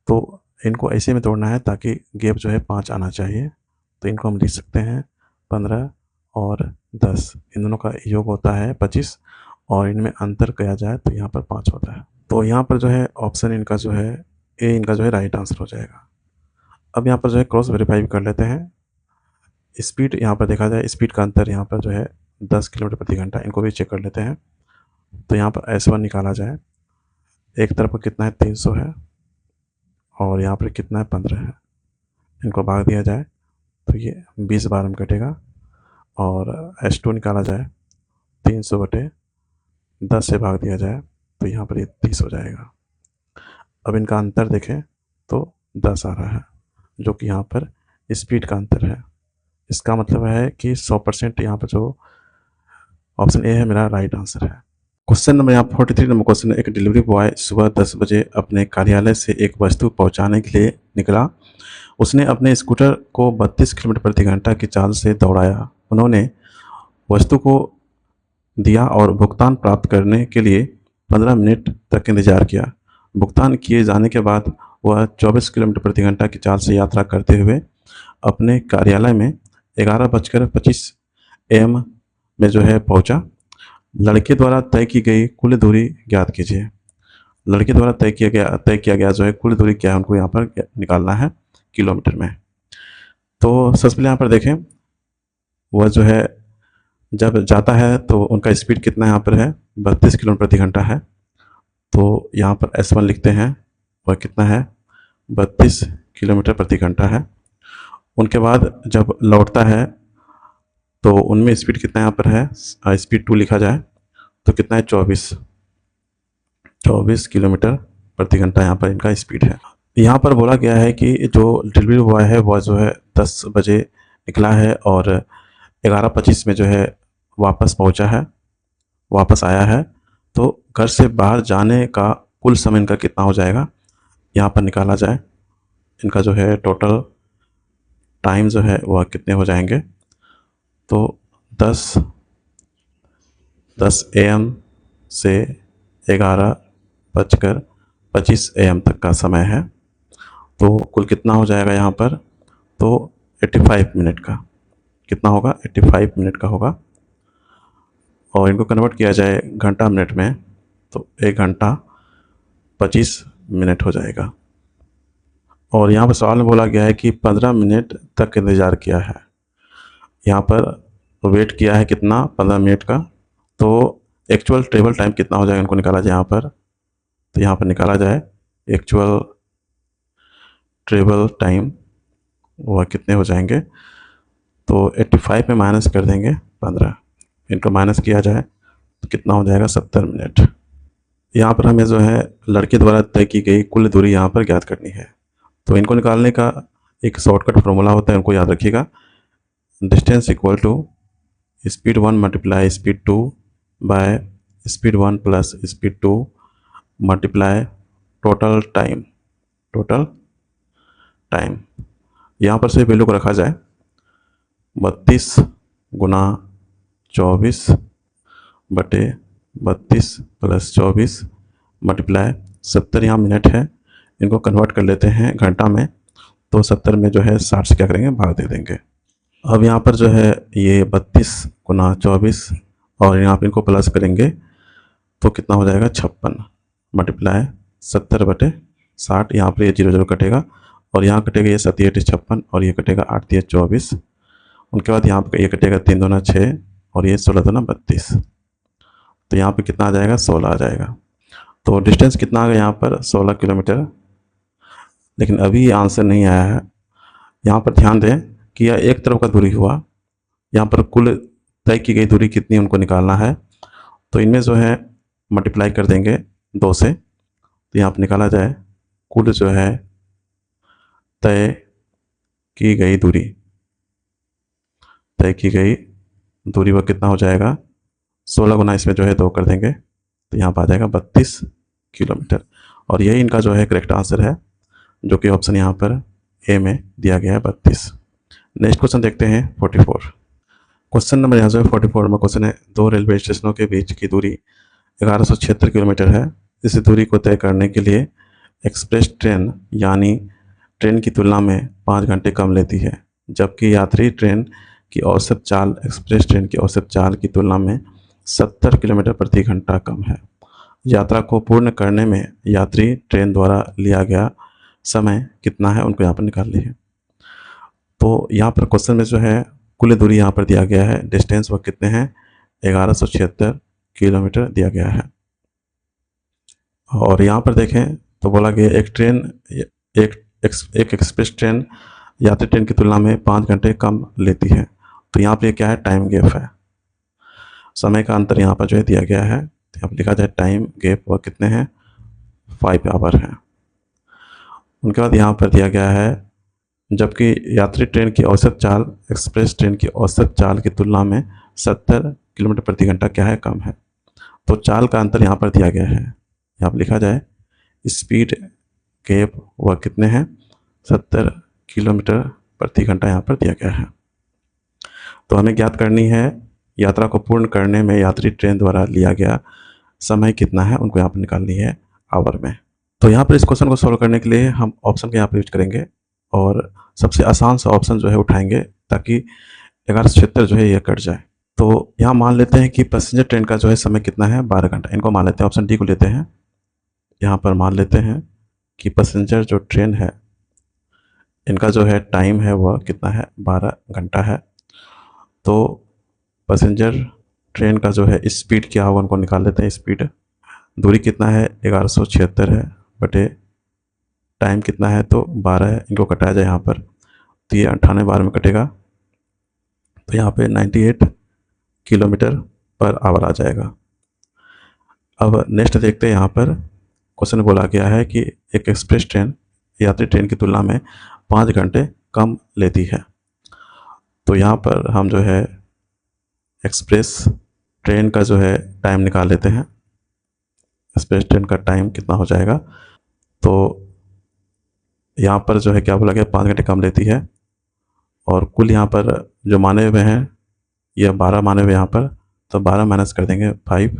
तो इनको ऐसे में तोड़ना है ताकि गैप जो है 5 आना चाहिए। तो इनको हम लिख सकते हैं 15 और 10, इन दोनों का योग होता है 25, और इनमें अंतर किया जाए तो यहाँ पर 5 होता है। तो यहाँ पर जो है ऑप्शन इनका जो है ए इनका जो है राइट आंसर हो जाएगा। अब यहाँ पर जो है क्रॉस वेरीफाई भी कर लेते हैं। स्पीड यहाँ पर देखा जाए, स्पीड का अंतर यहाँ पर जो है 10 किलोमीटर प्रति घंटा, इनको भी चेक कर लेते हैं। तो यहाँ पर S1 निकाला जाए, एक तरफ कितना है 300 है और यहाँ पर कितना है 15 है, इनको भाग दिया जाए तो ये 20 बार में कटेगा। और S2 निकाला जाए 300/10 से भाग दिया जाए तो यहाँ पर ये 30 हो जाएगा। अब इनका अंतर देखें तो 10 आ रहा है, जो कि यहाँ पर स्पीड का अंतर है। इसका मतलब है कि 100% यहाँ पर जो ऑप्शन ए है मेरा राइट आंसर है। क्वेश्चन नंबर यहाँ 43 नंबर क्वेश्चन, एक डिलीवरी बॉय सुबह 10 बजे अपने कार्यालय से एक वस्तु पहुँचाने के लिए निकला। उसने अपने स्कूटर को 32 किलोमीटर प्रति घंटा की चाल से दौड़ाया। उन्होंने वस्तु को दिया और भुगतान प्राप्त करने के लिए 15 मिनट तक इंतजार किया। भुगतान किए जाने के बाद वह 24 किलोमीटर प्रति घंटा की चाल से यात्रा करते हुए अपने कार्यालय में 11:25 AM में जो है पहुंचा। लड़के द्वारा तय की गई कुल दूरी ज्ञात कीजिए। लड़के द्वारा तय किया गया जो है कुल दूरी क्या है, उनको यहाँ पर निकालना है किलोमीटर में। तो सबसे पहले यहाँ पर देखें, वह जो है जब जाता है तो उनका स्पीड कितना यहाँ पर है 32 किलोमीटर प्रति घंटा है। तो यहाँ पर S1 लिखते हैं, वह कितना है 32 किलोमीटर प्रति घंटा है। उनके बाद जब लौटता है तो उनमें स्पीड कितना यहाँ पर है, स्पीड 2 लिखा जाए तो कितना है 24 किलोमीटर प्रति घंटा यहाँ पर इनका स्पीड है। यहाँ पर बोला गया है कि जो डिलीवरी बॉय है वह जो है 10 बजे निकला है और 11:25 में जो है वापस आया है। तो घर से बाहर जाने का कुल समय इनका कितना हो जाएगा, यहाँ पर निकाला जाए। इनका जो है टोटल टाइम जो है वह कितने हो जाएंगे, तो 10 AM से 11:25 AM तक का समय है। तो कुल कितना हो जाएगा यहाँ पर, तो 85 मिनट का कितना होगा, 85 मिनट का होगा। और इनको कन्वर्ट किया जाए घंटा मिनट में तो 1 घंटा 25 मिनट हो जाएगा। और यहाँ पर सवाल में बोला गया है कि 15 मिनट तक इंतज़ार किया है। यहाँ पर वेट किया है कितना 15 मिनट का, तो एक्चुअल ट्रेवल टाइम कितना हो जाएगा इनको निकाला जाए यहाँ पर। तो यहाँ पर निकाला जाए एक्चुअल ट्रेवल टाइम वह कितने हो जाएंगे, तो 85 में माइनस कर देंगे 15, इनको माइनस किया जाए तो कितना हो जाएगा 70 मिनट। यहाँ पर हमें जो है लड़के द्वारा तय की गई कुल दूरी यहाँ पर ज्ञात करनी है। तो इनको निकालने का एक शॉर्टकट फार्मूला होता है, उनको याद रखिएगा। Distance equal to speed 1 multiply speed 2 by speed 1 plus speed 2 multiply total time. यहाँ पर से वैल्यू को रखा जाए 32 गुना 24/32 प्लस 24 मल्टीप्लाई 70, यहाँ मिनट है, इनको कन्वर्ट कर लेते हैं घंटा में। तो 70 में जो है 60 से क्या करेंगे, भाग दे देंगे। अब यहाँ पर जो है ये 32 गुना 24 और यहाँ पर इनको प्लस करेंगे तो कितना हो जाएगा 56 मल्टीप्लाई 70/60, यहाँ पर ये 0 कटेगा और यहाँ कटेगा ये 7 56 और ये कटेगा 8 24। उनके बाद यहाँ पर ये कटेगा 3 दूना 6 और ये 16 दूना 32। तो यहाँ पे कितना आ जाएगा 16 आ जाएगा। तो डिस्टेंस कितना आ गया यहाँ पर 16 किलोमीटर। लेकिन अभी ये आंसर नहीं आया है। यहाँ पर ध्यान दें कि यह एक तरफ का दूरी हुआ, यहाँ पर कुल तय की गई दूरी कितनी उनको निकालना है। तो इनमें जो है मल्टीप्लाई कर देंगे 2 से, तो यहाँ पर निकाला जाए कुल जो है तय की गई दूरी वह कितना हो जाएगा 16 गुना इसमें जो है 2 कर देंगे तो यहाँ पर आ जाएगा 32 किलोमीटर। और यही इनका जो है करेक्ट आंसर है, जो कि ऑप्शन यहाँ पर ए में दिया गया है 32। नेक्स्ट क्वेश्चन देखते हैं 44। क्वेश्चन नंबर यहाँ जो है 44 में क्वेश्चन है, 2 रेलवे स्टेशनों के बीच की दूरी 1176 किलोमीटर है। इस दूरी को तय करने के लिए एक्सप्रेस ट्रेन यानी ट्रेन की तुलना में 5 घंटे कम लेती है, जबकि यात्री ट्रेन की औसत चाल एक्सप्रेस ट्रेन की औसत चाल की तुलना में 70 किलोमीटर प्रति घंटा कम है। यात्रा को पूर्ण करने में यात्री ट्रेन द्वारा लिया गया समय कितना है उनको यहाँ पर निकाल ली है। तो यहाँ पर क्वेश्चन में जो है कुल दूरी यहाँ पर दिया गया है, डिस्टेंस वह कितने हैं 1176 किलोमीटर दिया गया है। और यहाँ पर देखें तो बोला गया एक ट्रेन एक एक्सप्रेस ट्रेन यात्री ट्रेन की तुलना में 5 घंटे कम लेती है। तो यहाँ पे क्या है, टाइम गैप है, समय का अंतर यहाँ पर जो है दिया गया है। तो यहाँ पर लिखा जाए टाइम गैप वह कितने हैं 5 आवर है। उनके बाद यहाँ पर दिया गया है जबकि यात्री ट्रेन की औसत चाल एक्सप्रेस ट्रेन की औसत चाल की तुलना में 70 किलोमीटर प्रति घंटा क्या है कम है। तो चाल का अंतर यहाँ पर दिया गया है, यहाँ पर लिखा जाए स्पीड गैप वह कितने हैं 70 किलोमीटर प्रति घंटा यहाँ पर दिया गया है। तो हमें ज्ञात करनी है यात्रा को पूर्ण करने में यात्री ट्रेन द्वारा लिया गया समय कितना है, उनको यहाँ पर निकालनी है आवर में। तो यहाँ पर इस क्वेश्चन को सॉल्व करने के लिए हम ऑप्शन का यहाँ पर यूज करेंगे और सबसे आसान सा ऑप्शन जो है उठाएंगे ताकि 1176 जो है ये कट जाए। तो यहाँ मान लेते हैं कि पैसेंजर ट्रेन का जो है समय कितना है 12 घंटा, इनको मान लेते हैं, ऑप्शन डी को लेते हैं। यहाँ पर मान लेते हैं कि पैसेंजर जो ट्रेन है इनका जो है टाइम है वह कितना है 12 घंटा है। तो पैसेंजर ट्रेन का जो है स्पीड क्या होगा उनको निकाल लेते हैं। स्पीड दूरी कितना है 1176 है बटे टाइम कितना है तो 12 है, इनको कटाया जाए यहाँ पर तो ये 98 12 में कटेगा तो यहाँ पे 98 किलोमीटर पर आवर आ जाएगा। अब नेक्स्ट देखते हैं, यहाँ पर क्वेश्चन बोला गया है कि एक एक्सप्रेस ट्रेन यात्री ट्रेन की तुलना में 5 घंटे कम लेती है। तो यहाँ पर हम जो है एक्सप्रेस ट्रेन का जो है टाइम निकाल लेते हैं। एक्सप्रेस ट्रेन का टाइम कितना हो जाएगा, तो यहाँ पर जो है क्या बोला गया 5 घंटे कम लेती है और कुल यहाँ पर जो माने हुए हैं ये 12 माने हुए यहाँ पर, तो 12 माइनस कर देंगे 5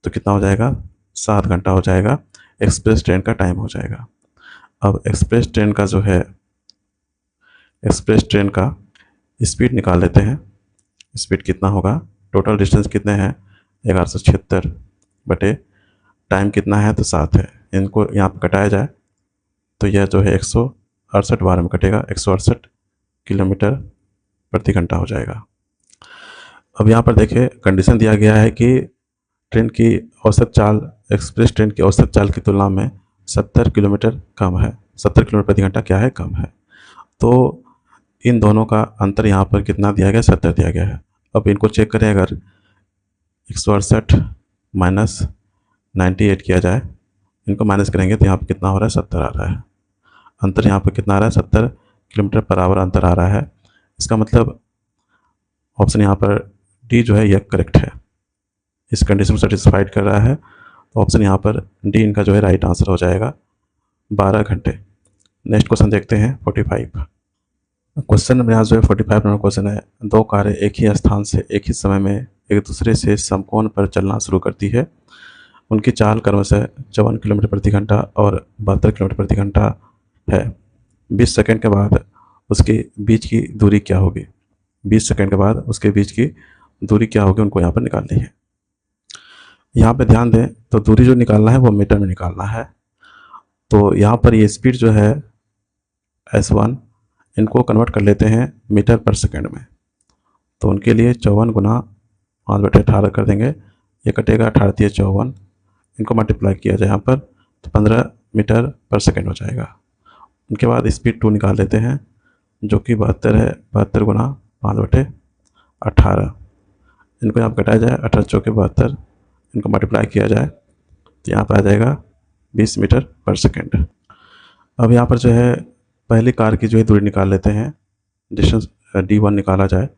तो कितना हो जाएगा 7 घंटा हो जाएगा, एक्सप्रेस ट्रेन का टाइम हो जाएगा। अब एक्सप्रेस ट्रेन का जो है एक्सप्रेस ट्रेन का स्पीड निकाल लेते हैं। स्पीड कितना होगा, टोटल डिस्टेंस कितने हैं 1176 बटे टाइम कितना है तो 7 है, इनको यहाँ पर कटाया जाए तो यह जो है 168 12 में कटेगा, 168 किलोमीटर प्रति घंटा हो जाएगा। अब यहाँ पर देखिए कंडीशन दिया गया है कि ट्रेन की औसत चाल एक्सप्रेस ट्रेन की औसत चाल की तुलना में 70 किलोमीटर कम है, 70 किलोमीटर प्रति घंटा क्या है कम है। तो इन दोनों का अंतर यहाँ पर कितना दिया गया 70 दिया गया है। अब इनको चेक करें, अगर 168 माइनस 98 किया जाए, इनको माइनस करेंगे तो यहाँ पर कितना हो रहा है 70 आ रहा है। अंतर यहाँ पर कितना आ रहा है 70 किलोमीटर पर आवर अंतर आ रहा है। इसका मतलब ऑप्शन यहाँ पर डी जो है यह करेक्ट है, इस कंडीशन को सेटिस्फाइड कर रहा है। तो ऑप्शन यहाँ पर डी इनका जो है राइट आंसर हो जाएगा 12 घंटे। नेक्स्ट क्वेश्चन देखते हैं 45। क्वेश्चन में यहाँ जो है 45 नंबर क्वेश्चन है, दो कारें एक ही स्थान से एक ही समय में एक दूसरे से समकोण पर चलना शुरू करती है। उनकी चाल क्रमशः 54 किलोमीटर प्रति घंटा और 72 किलोमीटर प्रति घंटा है। 20 सेकंड के बाद उसके बीच की दूरी क्या होगी, 20 सेकंड के बाद उसके बीच की दूरी क्या होगी उनको यहाँ पर निकालनी है। यहाँ पे ध्यान दें तो दूरी जो निकालना है वो मीटर में निकालना है। तो यहाँ पर ये स्पीड जो है S1 इनको कन्वर्ट कर लेते हैं मीटर पर सेकंड में। तो उनके लिए 54 गुना 5/18 कर देंगे, ये कटेगा 18 54, इनको मल्टीप्लाई किया जाए यहाँ पर तो 15 मीटर पर सेकंड हो जाएगा। उनके बाद स्पीड 2 निकाल लेते हैं जो कि 72 है, 72 गुना 5/18, इनको यहाँ पर घटाया जाए 18 चौके 72, इनको मल्टीप्लाई किया जाए तो यहाँ पर आ जाएगा 20 मीटर पर सेकंड। अब यहाँ पर जो है पहली कार की जो है दूरी निकाल लेते हैं, डिस्टेंस D1 निकाला जाए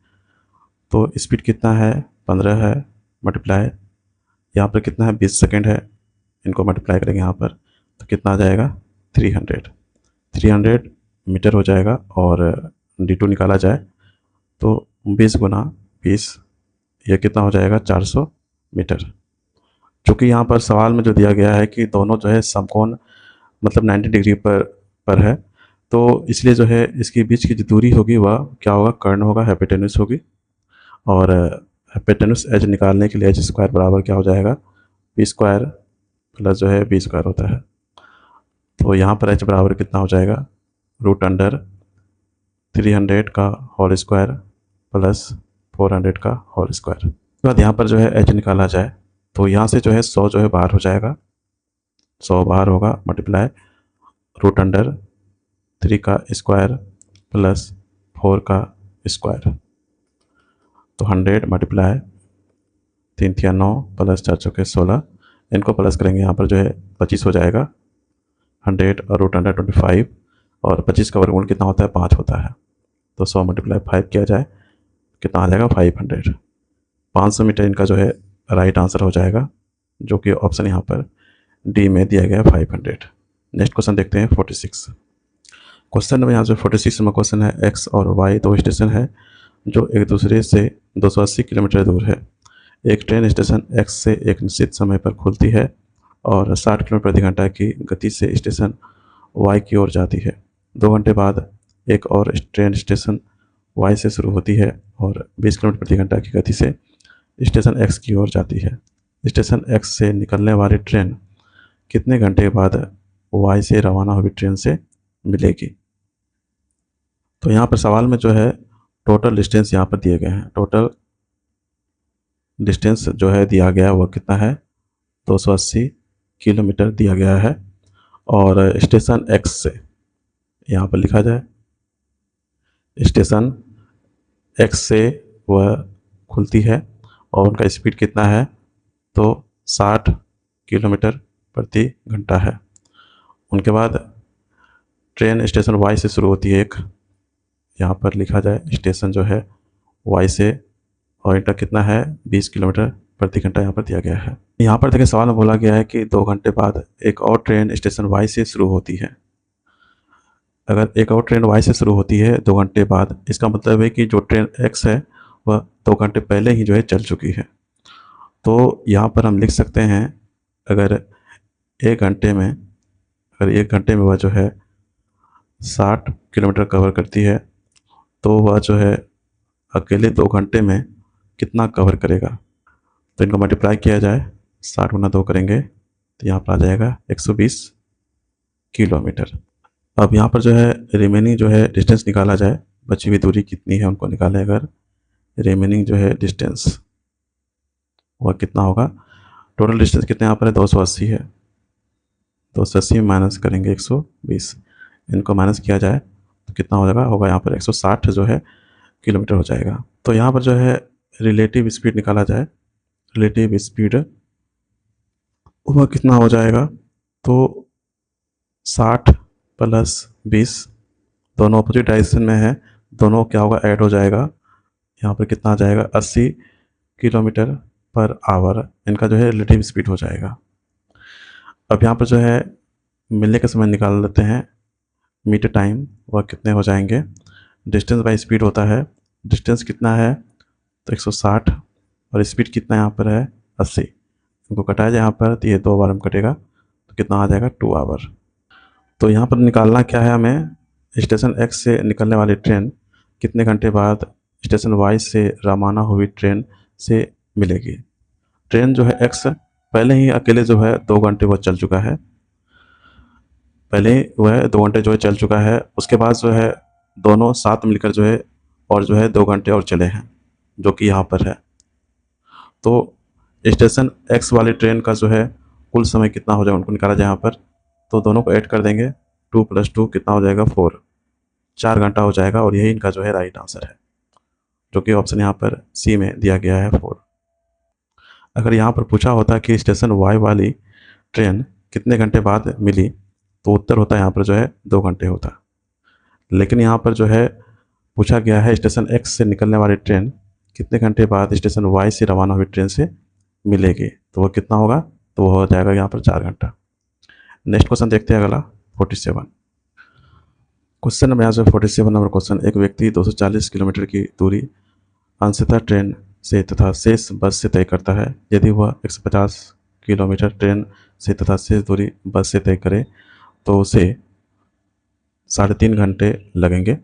तो स्पीड कितना है 15 है, मल्टीप्लाई यहाँ पर कितना है 20 सेकंड है, इनको मल्टीप्लाई करेंगे यहाँ पर तो कितना आ जाएगा 300 मीटर हो जाएगा। और D2 निकाला जाए तो 20 गुना 20, यह कितना हो जाएगा 400 मीटर। चूँकि यहाँ पर सवाल में जो दिया गया है कि दोनों जो है समकोण मतलब 90 डिग्री पर है, तो इसलिए जो है इसके बीच की जो दूरी होगी वह क्या होगा, कर्ण होगा, हाइपोटेन्यूस होगी। और हाइपोटेन्यूस एज निकालने के लिए एच स्क्वायर बराबर क्या हो जाएगा P² प्लस जो है बी स्क्वायर होता है। तो यहाँ पर h बराबर कितना हो जाएगा, रूट अंडर 300 का होल स्क्वायर प्लस 400 का होल स्क्वायर। उसके बाद यहाँ पर जो है h निकाला जाए तो यहाँ से जो है 100 जो है बाहर हो जाएगा, 100 बाहर होगा, मल्टीप्लाई रूट अंडर 3 का स्क्वायर प्लस 4 का स्क्वायर। तो 100 मल्टीप्लाई 3 3 9 प्लस 4 चौके 16, इनको प्लस करेंगे यहाँ पर जो है 25 हो जाएगा, 100 और रूट अंडर 25, और 25 का वर्गमूल कितना होता है, 5 होता है। तो 100 मल्टीप्लाई 5 किया जाए कितना आ जाएगा, 500। 500 मीटर इनका जो है राइट आंसर हो जाएगा, जो कि ऑप्शन यहाँ पर डी में दिया गया है 500। नेक्स्ट क्वेश्चन देखते हैं 46। क्वेश्चन नंबर यहाँ जो 46 में क्वेश्चन है, एक्स और वाई दो स्टेशन है जो एक दूसरे से 280 किलोमीटर दूर है। एक ट्रेन स्टेशन एक्स से एक निश्चित समय पर खुलती है और 60 किलोमीटर प्रति घंटा की गति से स्टेशन वाई की ओर जाती है। 2 घंटे बाद एक और ट्रेन स्टेशन वाई से शुरू होती है और 20 किलोमीटर प्रति घंटा की गति से स्टेशन एक्स की ओर जाती है। स्टेशन एक्स से निकलने वाली ट्रेन कितने घंटे बाद वाई से रवाना हुई ट्रेन से मिलेगी। तो यहाँ पर सवाल में जो है टोटल डिस्टेंस यहाँ पर दिए गए हैं। टोटल डिस्टेंस जो है दिया गया वह कितना है, 280 किलोमीटर दिया गया है। और स्टेशन एक्स से यहाँ पर लिखा जाए, स्टेशन एक्स से वह खुलती है और उनका स्पीड कितना है, तो 60 किलोमीटर प्रति घंटा है। उनके बाद ट्रेन स्टेशन वाई से शुरू होती है, एक यहाँ पर लिखा जाए स्टेशन जो है वाई से, और इनका कितना है 20 किलोमीटर प्रति घंटा यहाँ पर दिया गया है। यहाँ पर देखिए सवाल में बोला गया है कि 2 घंटे बाद एक और ट्रेन स्टेशन वाई से शुरू होती है। अगर एक और ट्रेन वाई से शुरू होती है 2 घंटे बाद, इसका मतलब है कि जो ट्रेन एक्स है वह 2 घंटे पहले ही जो है चल चुकी है। तो यहाँ पर हम लिख सकते हैं, अगर एक घंटे में वह जो है 60 किलोमीटर कवर करती है, तो वह जो है अकेले 2 घंटे में कितना कवर करेगा। तो इनको मल्टीप्लाई किया जाए, 60 गुना 2 करेंगे तो यहाँ पर आ जाएगा 120 किलोमीटर। अब यहाँ पर जो है रिमेनिंग जो है डिस्टेंस निकाला जाए, बची हुई दूरी कितनी है उनको निकालें। अगर रिमेनिंग जो है डिस्टेंस वह कितना होगा, टोटल डिस्टेंस कितने यहाँ पर है, 280 है, 280 माइनस करेंगे 120, इनको माइनस किया जाए तो कितना हो जाएगा, होगा यहाँ पर 160 जो है किलोमीटर हो जाएगा। तो यहाँ पर जो है रिलेटिव स्पीड निकाला जाए, रिलेटिव स्पीड वह कितना हो जाएगा, तो 60 प्लस 20 दोनों अपोजिट डायरेक्शन में है, दोनों क्या होगा, ऐड हो जाएगा। यहाँ पर कितना आ जाएगा, 80 किलोमीटर पर आवर इनका जो है रिलेटिव स्पीड हो जाएगा। अब यहाँ पर जो है मिलने का समय निकाल लेते हैं, मीट टाइम वह कितने हो जाएंगे। डिस्टेंस बाय स्पीड होता है, डिस्टेंस कितना है तो 160 और स्पीड कितना यहाँ पर है 80, इनको कटाया जाए यहाँ पर तो ये 2 बार में कटेगा तो कितना आ जाएगा 2 आवर। तो यहाँ पर निकालना क्या है हमें, स्टेशन एक्स से निकलने वाली ट्रेन कितने घंटे बाद स्टेशन वाई से रवाना हुई ट्रेन से मिलेगी। ट्रेन जो है एक्स पहले ही अकेले जो है 2 घंटे वह चल चुका है, पहले वह 2 घंटे जो है चल चुका है। उसके बाद जो है दोनों साथ मिलकर जो है और जो है 2 घंटे और चले हैं, जो कि यहाँ पर है। तो स्टेशन एक्स वाली ट्रेन का जो है कुल समय कितना हो जाएगा उनको निकाला जाए यहाँ पर, तो दोनों को ऐड कर देंगे, 2 + 2 कितना हो जाएगा 4, 4 घंटा हो जाएगा। और यही इनका जो है राइट आंसर है, जो कि ऑप्शन यहाँ पर सी में दिया गया है 4। अगर यहाँ पर पूछा होता कि स्टेशन वाई वाली ट्रेन कितने घंटे बाद मिली, तो उत्तर होता यहाँ पर जो है 2 घंटे होता। लेकिन यहाँ पर जो है पूछा गया है स्टेशन एक्स से निकलने वाली ट्रेन कितने घंटे बाद स्टेशन वाई से रवाना हुई ट्रेन से मिलेगी, तो वह कितना होगा, तो वह हो जाएगा यहाँ पर 4 घंटा। नेक्स्ट क्वेश्चन देखते हैं अगला 47। क्वेश्चन नंबर यहाँ से 47 नंबर क्वेश्चन, एक व्यक्ति 240 किलोमीटर की दूरी अंशतः ट्रेन से तथा शेष बस से तय करता है। यदि वह 150 किलोमीटर ट्रेन से तथा शेष दूरी बस से तय करे तो उसे 3.5 घंटे लगेंगे।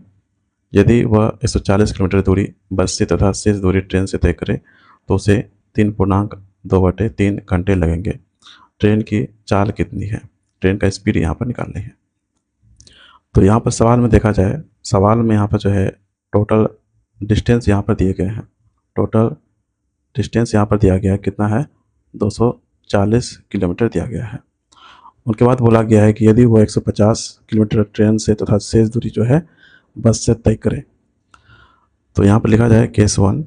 यदि वह 140 किलोमीटर दूरी बस से तथा शेष दूरी ट्रेन से तय करे तो उसे 3.2/3 घंटे लगेंगे। ट्रेन की चाल कितनी है, ट्रेन का स्पीड यहाँ पर निकालनी है। तो यहाँ पर सवाल में देखा जाए, सवाल में यहाँ पर जो है टोटल डिस्टेंस यहाँ पर दिए गए हैं। टोटल डिस्टेंस यहाँ पर दिया गया है कितना है, 240 किलोमीटर दिया गया है। उनके बाद बोला गया है कि यदि वो 150 किलोमीटर ट्रेन से तथा शेष दूरी जो है बस से तय करें। तो यहाँ पर लिखा जाए केस 1,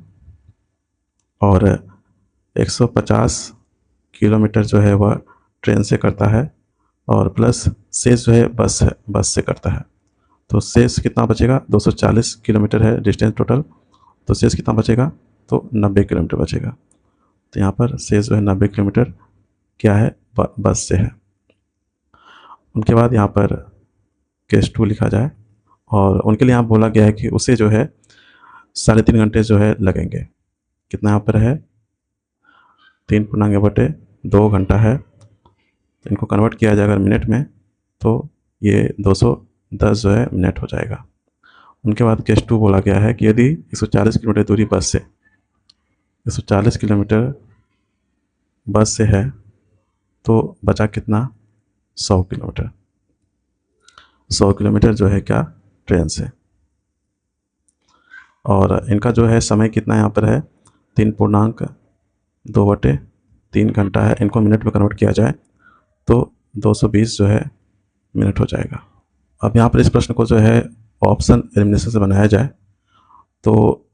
और 150 किलोमीटर जो है वह ट्रेन से करता है और प्लस शेष जो है बस से करता है। तो शेष कितना बचेगा, 240 किलोमीटर है डिस्टेंस टोटल, तो शेष कितना बचेगा, तो 90 किलोमीटर बचेगा। तो यहाँ पर शेष जो है 90 किलोमीटर क्या है, बस से है। उनके बाद यहाँ पर केस 2 लिखा जाए, और उनके लिए यहाँ बोला गया है कि उसे जो है 3.5 घंटे जो है लगेंगे। कितना यहाँ पर है, 3/2 घंटा है। इनको कन्वर्ट किया जाएगा मिनट में, तो ये 210 जो है मिनट हो जाएगा। उनके बाद केस 2 बोला गया है कि यदि 140 किलोमीटर दूरी बस से, 140 किलोमीटर बस से है, तो बचा कितना, 100 किलोमीटर। 100 किलोमीटर जो है क्या, ट्रेन से। और इनका जो है समय कितना यहाँ पर है, 3/2/3 घंटा है। इनको मिनट में कन्वर्ट किया जाए तो 220 जो है मिनट हो जाएगा। अब यहाँ पर इस प्रश्न को जो है ऑप्शन एलिमिनेशन से बनाया जाए, तो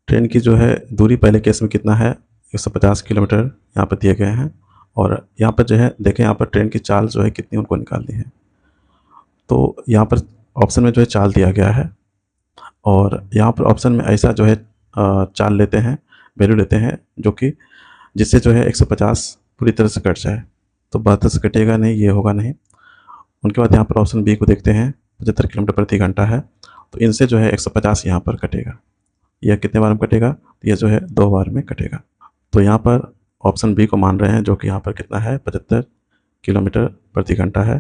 ट्रेन की जो है दूरी पहले केस में कितना है, 150 किलोमीटर यहाँ पर दिए गए हैं, और यहाँ पर जो है देखें, यहाँ पर ट्रेन की चाल जो है कितनी उनको निकालनी है। तो यहाँ पर ऑप्शन में जो है चाल दिया गया है, और यहाँ पर ऑप्शन में ऐसा जो है चाल लेते हैं, वैल्यू लेते हैं जो कि जिससे जो है 150 पूरी तरह से कट जाए। तो 72 से कटेगा नहीं, ये होगा नहीं। उनके बाद यहाँ पर ऑप्शन बी को देखते हैं, 75 किलोमीटर प्रति घंटा है, तो इनसे जो है 150 यहाँ पर कटेगा। यह कितने बार में कटेगा, तो यह जो है 2 बार में कटेगा। तो यहाँ पर ऑप्शन बी को मान रहे हैं, जो कि यहाँ पर कितना है, 75 किलोमीटर प्रति घंटा है।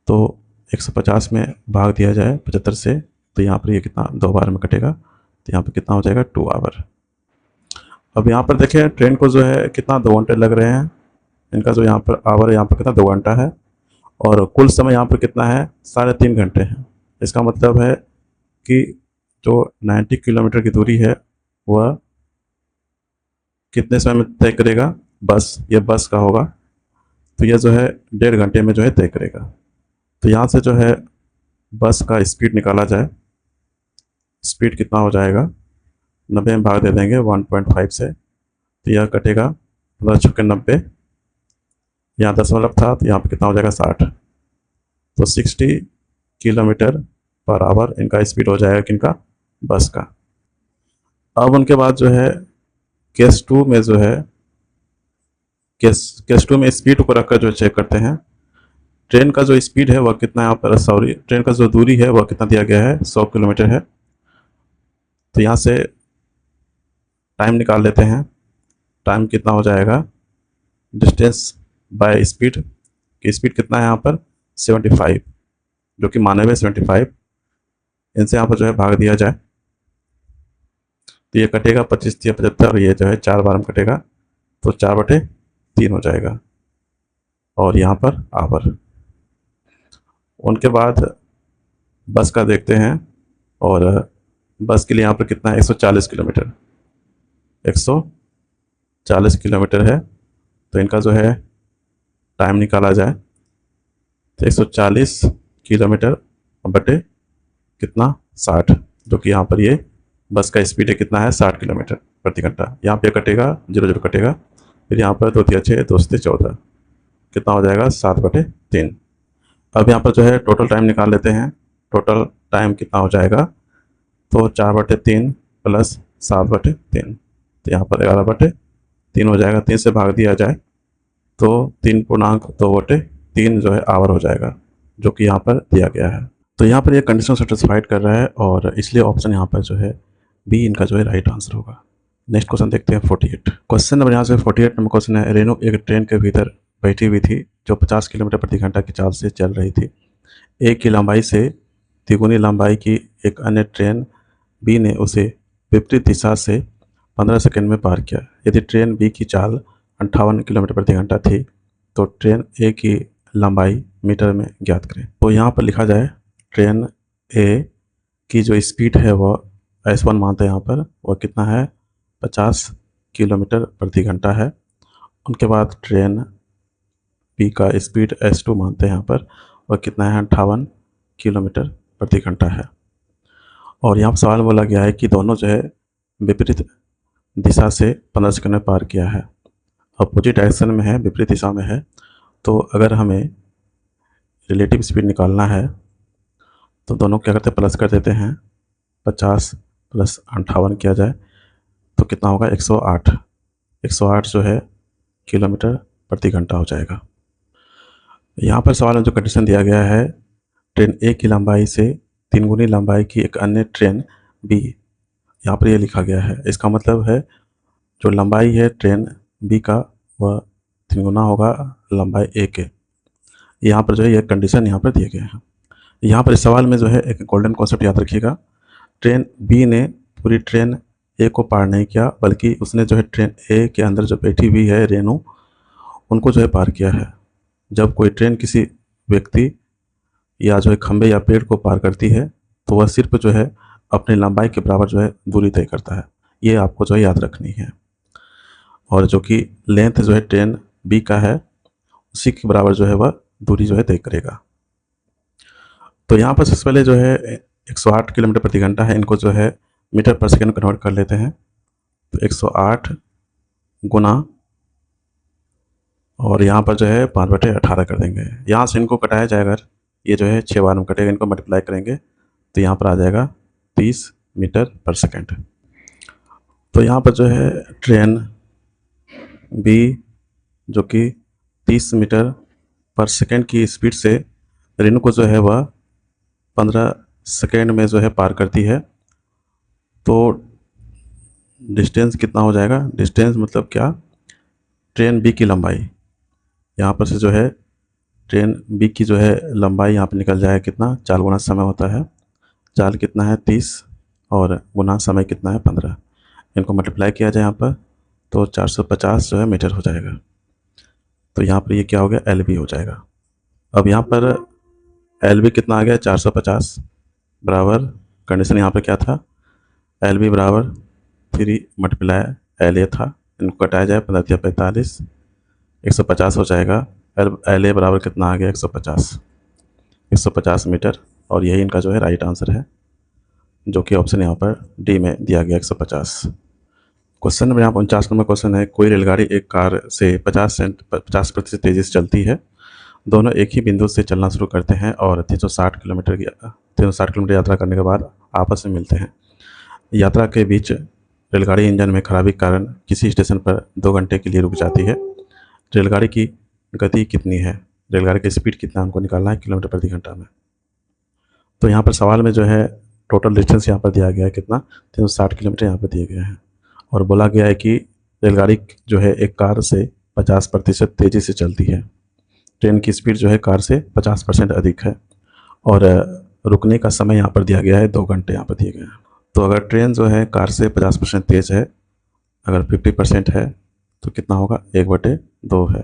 तो 150 में भाग दिया जाए 75 से, तो यहाँ पर ये कितना, 2 बार में कटेगा। तो यहाँ पर कितना हो जाएगा, 2 आवर। अब यहाँ पर देखें ट्रेन को जो है कितना, 2 घंटे लग रहे हैं। इनका जो यहाँ पर आवर यहाँ पर कितना, 2 घंटा है, और कुल समय यहाँ पर कितना है, 3.5 घंटे है। इसका मतलब है कि जो 90 किलोमीटर की दूरी है वह कितने समय में तय करेगा, बस, यह बस का होगा, तो यह जो है 1.5 घंटे में जो है तय करेगा। तो यहाँ से जो है बस का स्पीड निकाला जाए, स्पीड कितना हो जाएगा, 90 में भाग दे देंगे 1.5 से, तो यह कटेगा 15×90, यहाँ दशमलव था, तो यहाँ पर कितना हो जाएगा, 60। तो 60 किलोमीटर पर आवर इनका स्पीड हो जाएगा किनका, बस का। अब उनके बाद जो है केस 2 में जो है केस 2 में स्पीड को रखकर जो चेक करते हैं। ट्रेन का जो स्पीड है वह कितना, यहाँ पर ट्रेन का जो दूरी है वह कितना दिया गया है, 100 किलोमीटर है। तो यहाँ से टाइम निकाल लेते हैं। टाइम कितना हो जाएगा, डिस्टेंस बाय स्पीड, की स्पीड कितना है यहाँ पर, 75, जो कि मानव है 75। इनसे यहाँ पर जो है भाग दिया जाए, तो ये कटेगा 25 या 75, और ये जो है 4 बार में कटेगा, तो 4/3 हो जाएगा, और यहाँ पर आवर। उनके बाद बस का देखते हैं, और बस के लिए यहाँ पर कितना है, 140 किलोमीटर, 140 किलोमीटर है। तो इनका जो है टाइम निकाला जाए, तो 140 किलोमीटर बटे कितना, 60, जो कि यहाँ पर ये बस का स्पीड है कितना है, 60 किलोमीटर प्रति घंटा। यहाँ पे कटेगा 0 कटेगा, फिर यहाँ पर 2 × 6 2 × 14, कितना हो जाएगा, 7/3। अब यहाँ पर जो है टोटल टाइम निकाल लेते हैं। टोटल टाइम कितना हो जाएगा, तो 4/3 प्लस 7/3, तो यहाँ पर 11/3 हो जाएगा। 3 से भाग दिया जाए तो 3/2/3 जो है आवर हो जाएगा, जो कि यहाँ पर दिया गया है। तो यहाँ पर ये कंडीशन सेटिस्फाइड कर रहा है, और इसलिए ऑप्शन यहाँ पर जो है बी इनका जो है राइट आंसर होगा। नेक्स्ट क्वेश्चन देखते हैं 48। क्वेश्चन नंबर यहाँ से 48 नंबर क्वेश्चन है, रेनू एक ट्रेन के भीतर बैठी हुई थी जो 50 किलोमीटर प्रति घंटा की चाल से चल रही थी। ए की लंबाई से तिगुनी लंबाई की एक अन्य ट्रेन बी ने उसे विपरीत दिशा से 15 सेकंड में पार किया। यदि ट्रेन बी की चाल 58 किलोमीटर प्रति घंटा थी तो ट्रेन ए की लंबाई मीटर में ज्ञात करें। तो यहाँ पर लिखा जाए ट्रेन ए की जो स्पीड है वह S1 मानते हैं यहाँ पर, वह कितना है 50 किलोमीटर प्रति घंटा है। उनके बाद ट्रेन बी का स्पीड S2 मानते हैं यहाँ पर, वह कितना है 58 किलोमीटर प्रति घंटा है। और यहाँ पर सवाल बोला गया है कि दोनों जो है विपरीत दिशा से 15 सेकंड में पार किया है। अपोजिट डायरेक्शन में है, विपरीत दिशा में है। तो अगर हमें रिलेटिव स्पीड निकालना है तो दोनों क्या करते हैं, प्लस कर देते हैं। 50 प्लस 58 किया जाए तो कितना होगा 108। 108 जो है किलोमीटर प्रति घंटा हो जाएगा। यहाँ पर सवाल में जो कंडीशन दिया गया है, ट्रेन ए की लंबाई से 3 गुनी लंबाई की एक अन्य ट्रेन बी, यहाँ पर ये लिखा गया है। इसका मतलब है जो लंबाई है ट्रेन बी का वह 3 गुना होगा लंबाई ए के। यहाँ पर जो है ये कंडीशन यहाँ पर दिए गए हैं। यहाँ पर इस सवाल में जो है एक गोल्डन कॉन्सेप्ट याद रखिएगा। ट्रेन बी ने पूरी ट्रेन ए को पार नहीं किया, बल्कि उसने जो है ट्रेन ए के अंदर जो बैठी हुई है रेनू, उनको जो है पार किया है। जब कोई ट्रेन किसी व्यक्ति या जो है खंभे या पेड़ को पार करती है तो वह सिर्फ जो है अपनी लंबाई के बराबर जो है दूरी तय करता है। ये आपको जो है याद रखनी है। और जो कि लेंथ जो है ट्रेन बी का है उसी के बराबर जो है वह दूरी जो है तय करेगा। तो यहाँ पर सबसे पहले जो है 108 किलोमीटर प्रति घंटा है, इनको जो है मीटर पर सेकंड कन्वर्ट कर लेते हैं। तो 108 गुना, और यहाँ पर जो है 5/18 कर देंगे। यहाँ से इनको कटाया जाएगा, अगर ये जो है 6 बार में कटेगा, इनको मल्टीप्लाई करेंगे तो यहाँ पर आ जाएगा 30 मीटर पर सेकंड। तो यहाँ पर जो है ट्रेन बी जो कि 30 मीटर पर सेकंड की स्पीड से रेनू को जो है वह 15 सेकंड में जो है पार करती है। तो डिस्टेंस कितना हो जाएगा, डिस्टेंस मतलब क्या, ट्रेन बी की लंबाई, यहाँ पर से जो है ट्रेन बी की जो है लंबाई यहाँ पर निकल जाएगा कितना, 4 गुना समय होता है। 4 कितना है 30 और गुना समय कितना है 15। इनको मल्टीप्लाई किया जाए यहाँ पर तो 450 जो है मीटर हो जाएगा। तो यहाँ पर ये क्या हो गया, एल बी हो जाएगा। अब यहाँ पर एल बी कितना आ गया 450 बराबर, कंडीशन यहाँ पर क्या था, एल बी बराबर 3 मल्टीप्लाई एल ए था। इनको कटाया जाए 15 45, 150 हो जाएगा। एल ए बराबर कितना आ गया 150 मीटर। और यही इनका जो है राइट आंसर है, जो कि ऑप्शन यहाँ पर डी में दिया गया 150। क्वेश्चन नंबर यहाँ 49 नंबर क्वेश्चन है, कोई रेलगाड़ी एक कार से 50% तेज़ी से चलती है। दोनों एक ही बिंदु से चलना शुरू करते हैं और 360 किलोमीटर यात्रा करने के बाद आपस में मिलते हैं। यात्रा के बीच रेलगाड़ी इंजन में खराबी के कारण किसी स्टेशन पर 2 घंटे के लिए रुक जाती है। रेलगाड़ी की गति कितनी है, रेलगाड़ी की स्पीड कितना हमको निकालना है किलोमीटर प्रति घंटा में। तो यहाँ पर सवाल में जो है टोटल डिस्टेंस यहाँ पर दिया गया है कितना, 360 किलोमीटर यहाँ पर दिए गए हैं। और बोला गया है कि रेलगाड़ी जो है एक कार से 50% तेज़ी से चलती है। ट्रेन की स्पीड जो है कार से 50% अधिक है। और रुकने का समय यहाँ पर दिया गया है 2 घंटे यहाँ पर दिए गए हैं। तो अगर ट्रेन जो है कार से 50% तेज़ है, अगर 50% है तो कितना होगा, 1/2 है।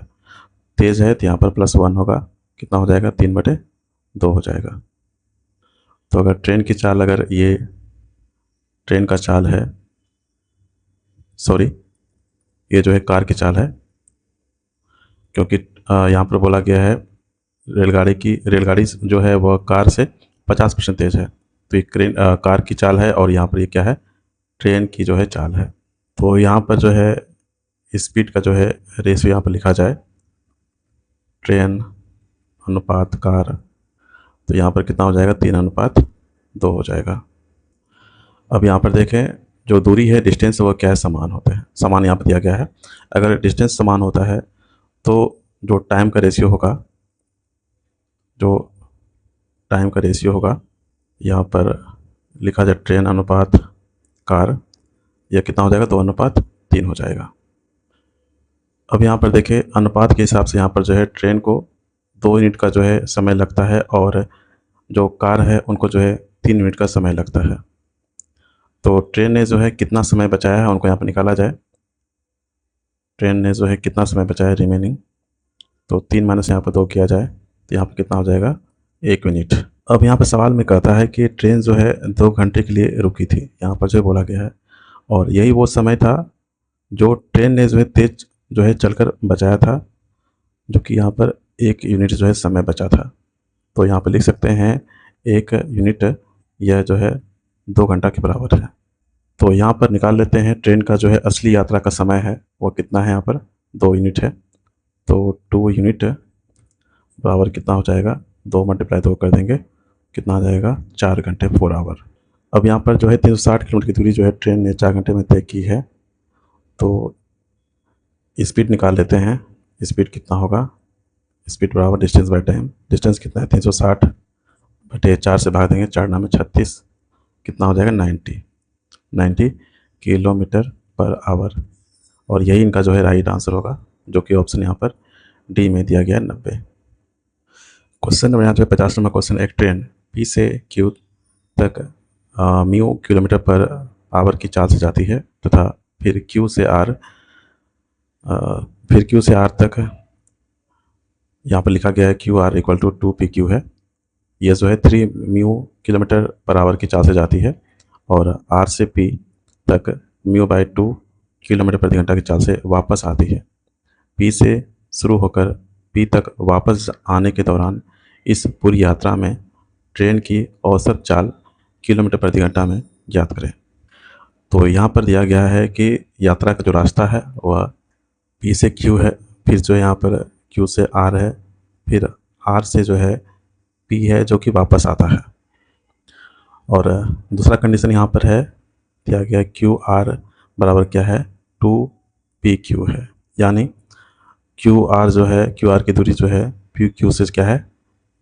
तेज़ है तो यहाँ पर +1 होगा, कितना हो जाएगा 3/2 हो जाएगा। तो अगर ट्रेन की चाल, अगर ये ट्रेन का चाल है, सॉरी ये जो है कार की चाल है, क्योंकि यहाँ पर बोला गया है रेलगाड़ी जो है वह कार से 50% तेज़ है। तो ये कार की चाल है और यहाँ पर ये क्या है, ट्रेन की जो है चाल है। तो यहाँ पर जो है स्पीड का जो है रेशियो यहाँ पर लिखा जाए, ट्रेन अनुपात कार, तो यहाँ पर कितना हो जाएगा 3:2 हो जाएगा। अब यहाँ पर देखें जो दूरी है, डिस्टेंस, वो क्या है, समान होते हैं। समान यहाँ पर दिया गया है। अगर डिस्टेंस समान होता है तो जो टाइम का रेशियो होगा, यहाँ पर लिखा जाए ट्रेन अनुपात कार, यह कितना हो जाएगा 2:3 हो जाएगा। अब यहाँ पर देखें अनुपात के हिसाब से यहाँ पर जो है ट्रेन को 2 मिनट का जो है समय लगता है और जो कार है उनको जो है 3 मिनट का समय लगता है। तो ट्रेन ने जो है कितना समय बचाया है उनको यहाँ पर निकाला जाए। ट्रेन ने जो है कितना समय बचाया रिमेनिंग, तो 3 माइनस यहाँ पर 2 किया जाए तो यहाँ पर कितना हो जाएगा, 1 मिनट। अब यहाँ पर सवाल में कहता है कि ट्रेन जो है 2 घंटे के लिए रुकी थी, यहाँ पर जो बोला गया है, और यही वो समय था जो ट्रेन ने जो है तेज जो है चलकर बचाया था, जो कि यहाँ पर 1 यूनिट जो है समय बचा था। तो यहाँ पर लिख सकते हैं 1 यूनिट यह जो है 2 घंटा के बराबर है। तो यहाँ पर निकाल लेते हैं ट्रेन का जो है असली यात्रा का समय है वो कितना है, यहाँ पर 2 यूनिट है। तो 2 यूनिट बराबर कितना हो जाएगा, 2 मल्टीप्लाई 2 कर देंगे, कितना आ जाएगा, 4 घंटे 4 आवर। अब यहाँ पर जो है 360 किलोमीटर की दूरी जो है ट्रेन ने 4 घंटे में तय की है। तो स्पीड निकाल लेते हैं, स्पीड कितना होगा, स्पीड बराबर डिस्टेंस बाय टाइम। डिस्टेंस कितना है, 360 बटे 4 से भाग देंगे, 4 नाम 36, कितना हो जाएगा, 90 किलोमीटर पर आवर। और यही इनका जो है राइट आंसर होगा, जो कि ऑप्शन यहाँ पर डी में दिया गया है, 90। क्वेश्चन नंबर यहाँ जो है 50 नंबर क्वेश्चन, एक ट्रेन पी से क्यू तक म्यू किलोमीटर पर आवर की चाल से जाती है तथा फिर क्यू से आर तक यहाँ पर लिखा गया है Q R equal to 2 PQ है। ये जो है 3 म्यू किलोमीटर पर आवर की चाल से जाती है और आर से पी तक μ/2 किलोमीटर प्रति घंटा की चाल से वापस आती है। पी से शुरू होकर पी तक वापस आने के दौरान इस पूरी यात्रा में ट्रेन की औसत चाल किलोमीटर प्रति घंटा में ज्ञात करें। तो यहाँ पर दिया गया है कि यात्रा का जो रास्ता है वह पी से क्यू है, फिर जो है यहाँ पर क्यू से आर है, फिर आर से जो है पी है जो कि वापस आता है। और दूसरा कंडीशन यहाँ पर है दिया गया क्यू आर बराबर क्या है, 2PQ है, यानी क्यू आर जो है, क्यू आर की दूरी जो है पी क्यू से क्या है,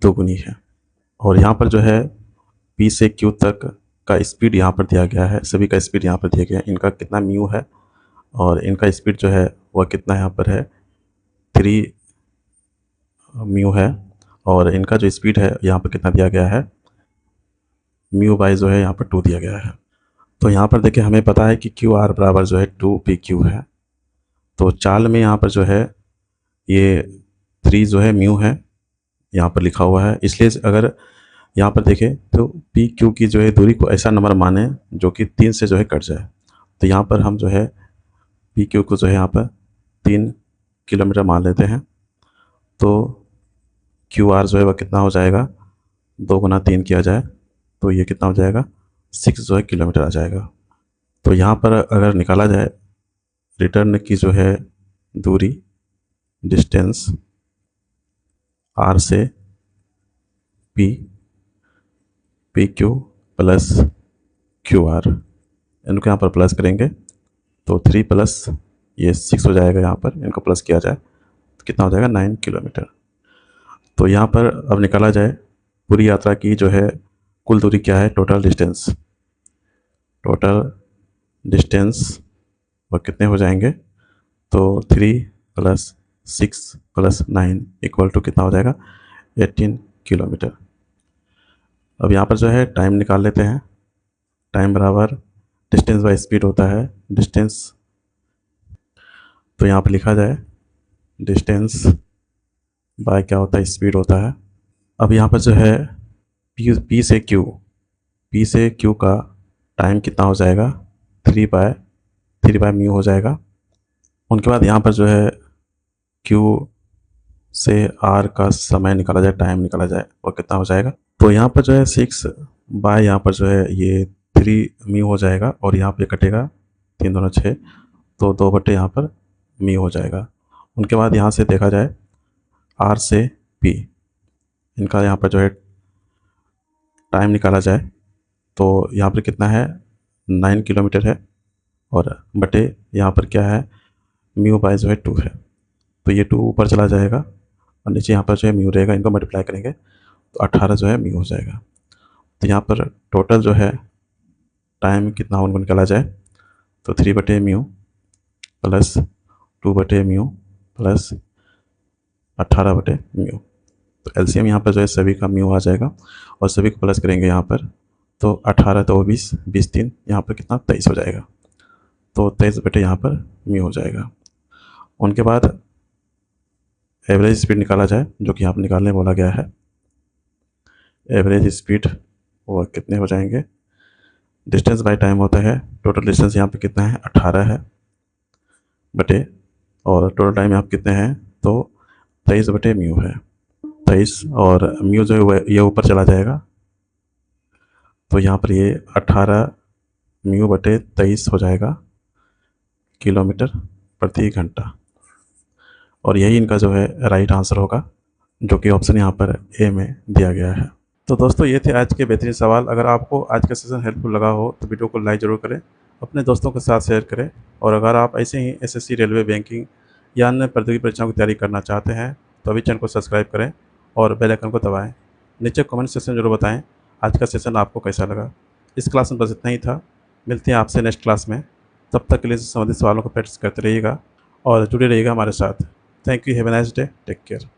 दोगुनी है। और यहाँ पर जो है पी से क्यू तक का स्पीड यहाँ पर दिया गया है, सभी का स्पीड यहाँ पर दिया गया है, इनका कितना म्यू है और इनका स्पीड जो है वह कितना यहाँ पर है, 3 म्यू है। और इनका जो स्पीड है यहाँ पर कितना दिया गया है, μ/, जो है यहाँ पर 2 दिया गया है। तो यहाँ पर देखिए हमें पता है कि क्यू आर बराबर जो है 2PQ है। तो चाल में यहाँ पर जो है ये 3 जो है म्यू है, यहाँ पर लिखा हुआ है, इसलिए अगर यहाँ पर देखें तो PQ की जो है दूरी को ऐसा नंबर माने जो कि 3 से जो है कट जाए। तो यहाँ पर हम जो है PQ को जो है यहाँ पर 3 किलोमीटर मान लेते हैं। तो QR जो है वह कितना हो जाएगा, 2 गुना 3 किया जाए तो ये कितना हो जाएगा, 6 जो है किलोमीटर आ जाएगा। तो यहाँ पर अगर निकाला जाए रिटर्न की जो है दूरी, डिस्टेंस R से PQ प्लस QR, इनको यहाँ पर प्लस करेंगे तो 3 प्लस ये 6 हो जाएगा, यहाँ पर इनको प्लस किया जाए तो कितना हो जाएगा, 9 किलोमीटर। तो यहाँ पर अब निकाला जाए पूरी यात्रा की जो है कुल दूरी क्या है, टोटल डिस्टेंस वह कितने हो जाएंगे, तो 3 + 6 + 9 इक्वल टू कितना हो जाएगा, 18 किलोमीटर। अब यहाँ पर जो है टाइम निकाल लेते हैं, टाइम बराबर डिस्टेंस बाय स्पीड होता है, डिस्टेंस, तो यहाँ पर लिखा जाए डिस्टेंस बाय क्या होता है, स्पीड होता है। अब यहाँ पर जो है पी से क्यू का टाइम कितना हो जाएगा, 3/μ हो जाएगा। उनके बाद यहाँ पर जो है क्यू से आर का समय निकाला जाए, टाइम निकाला जाए, वो कितना हो जाएगा। तो यहाँ पर जो है 6 बाय यहाँ पर जो है ये 3μ हो जाएगा और यहाँ पे कटेगा 3 दूना 6, तो 2 बटे यहाँ पर μ हो जाएगा। उनके बाद यहाँ से देखा जाए आर से पी, इनका यहाँ पर जो है टाइम निकाला जाए तो यहाँ पर कितना है, 9 किलोमीटर है और बटे यहाँ पर क्या है, μ/, जो है 2 है। तो ये 2 ऊपर चला जाएगा और नीचे यहाँ पर जो है μ रहेगा, इनको मल्टीप्लाई करेंगे तो 18 जो है μ हो जाएगा। तो यहाँ पर टोटल जो है टाइम कितना उनको निकाला जाए तो 3/μ प्लस 2/μ प्लस 18/μ। तो एलसीएम यहाँ पर जो है सभी का μ आ जाएगा और सभी को प्लस करेंगे यहाँ पर, तो 18 तो 20, 20 3 यहाँ पर कितना, 23 हो जाएगा। तो 23 बटे यहाँ पर μ हो जाएगा। उनके बाद एवरेज स्पीड निकाला जाए, जो कि यहाँ पर निकालने बोला गया है। एवरेज स्पीड वो कितने हो जाएंगे, डिस्टेंस बाय टाइम होता है, टोटल डिस्टेंस यहाँ पे कितना है 18 है बटे, और टोटल टाइम यहाँ पे कितने हैं तो 23 बटे म्यू है 23, और म्यू जो है ये ऊपर चला जाएगा, तो यहाँ पर ये 18 म्यू बटे 23 हो जाएगा किलोमीटर प्रति घंटा, और यही इनका जो है राइट आंसर होगा, जो कि ऑप्शन यहाँ पर ए में दिया गया है। तो दोस्तों ये थे आज के बेहतरीन सवाल। अगर आपको आज का सेशन हेल्पफुल लगा हो तो वीडियो को लाइक ज़रूर करें, अपने दोस्तों के साथ शेयर करें, और अगर आप ऐसे ही एसएससी, रेलवे, बैंकिंग या अन्य प्रतियोगी परीक्षाओं की तैयारी करना चाहते हैं तो अभी चैनल को सब्सक्राइब करें और बेल आइकन को दबाएं। नीचे कमेंट सेक्शन जरूर बताएं आज का सेशन आपको कैसा लगा। इस क्लास में बस इतना ही था, मिलते हैं आपसे नेक्स्ट क्लास में। तब तक के लिए संबंधित सवालों को प्रैक्टिस करते रहिएगा और जुड़े रहिएगा हमारे साथ। Thank you, have a nice day, take care.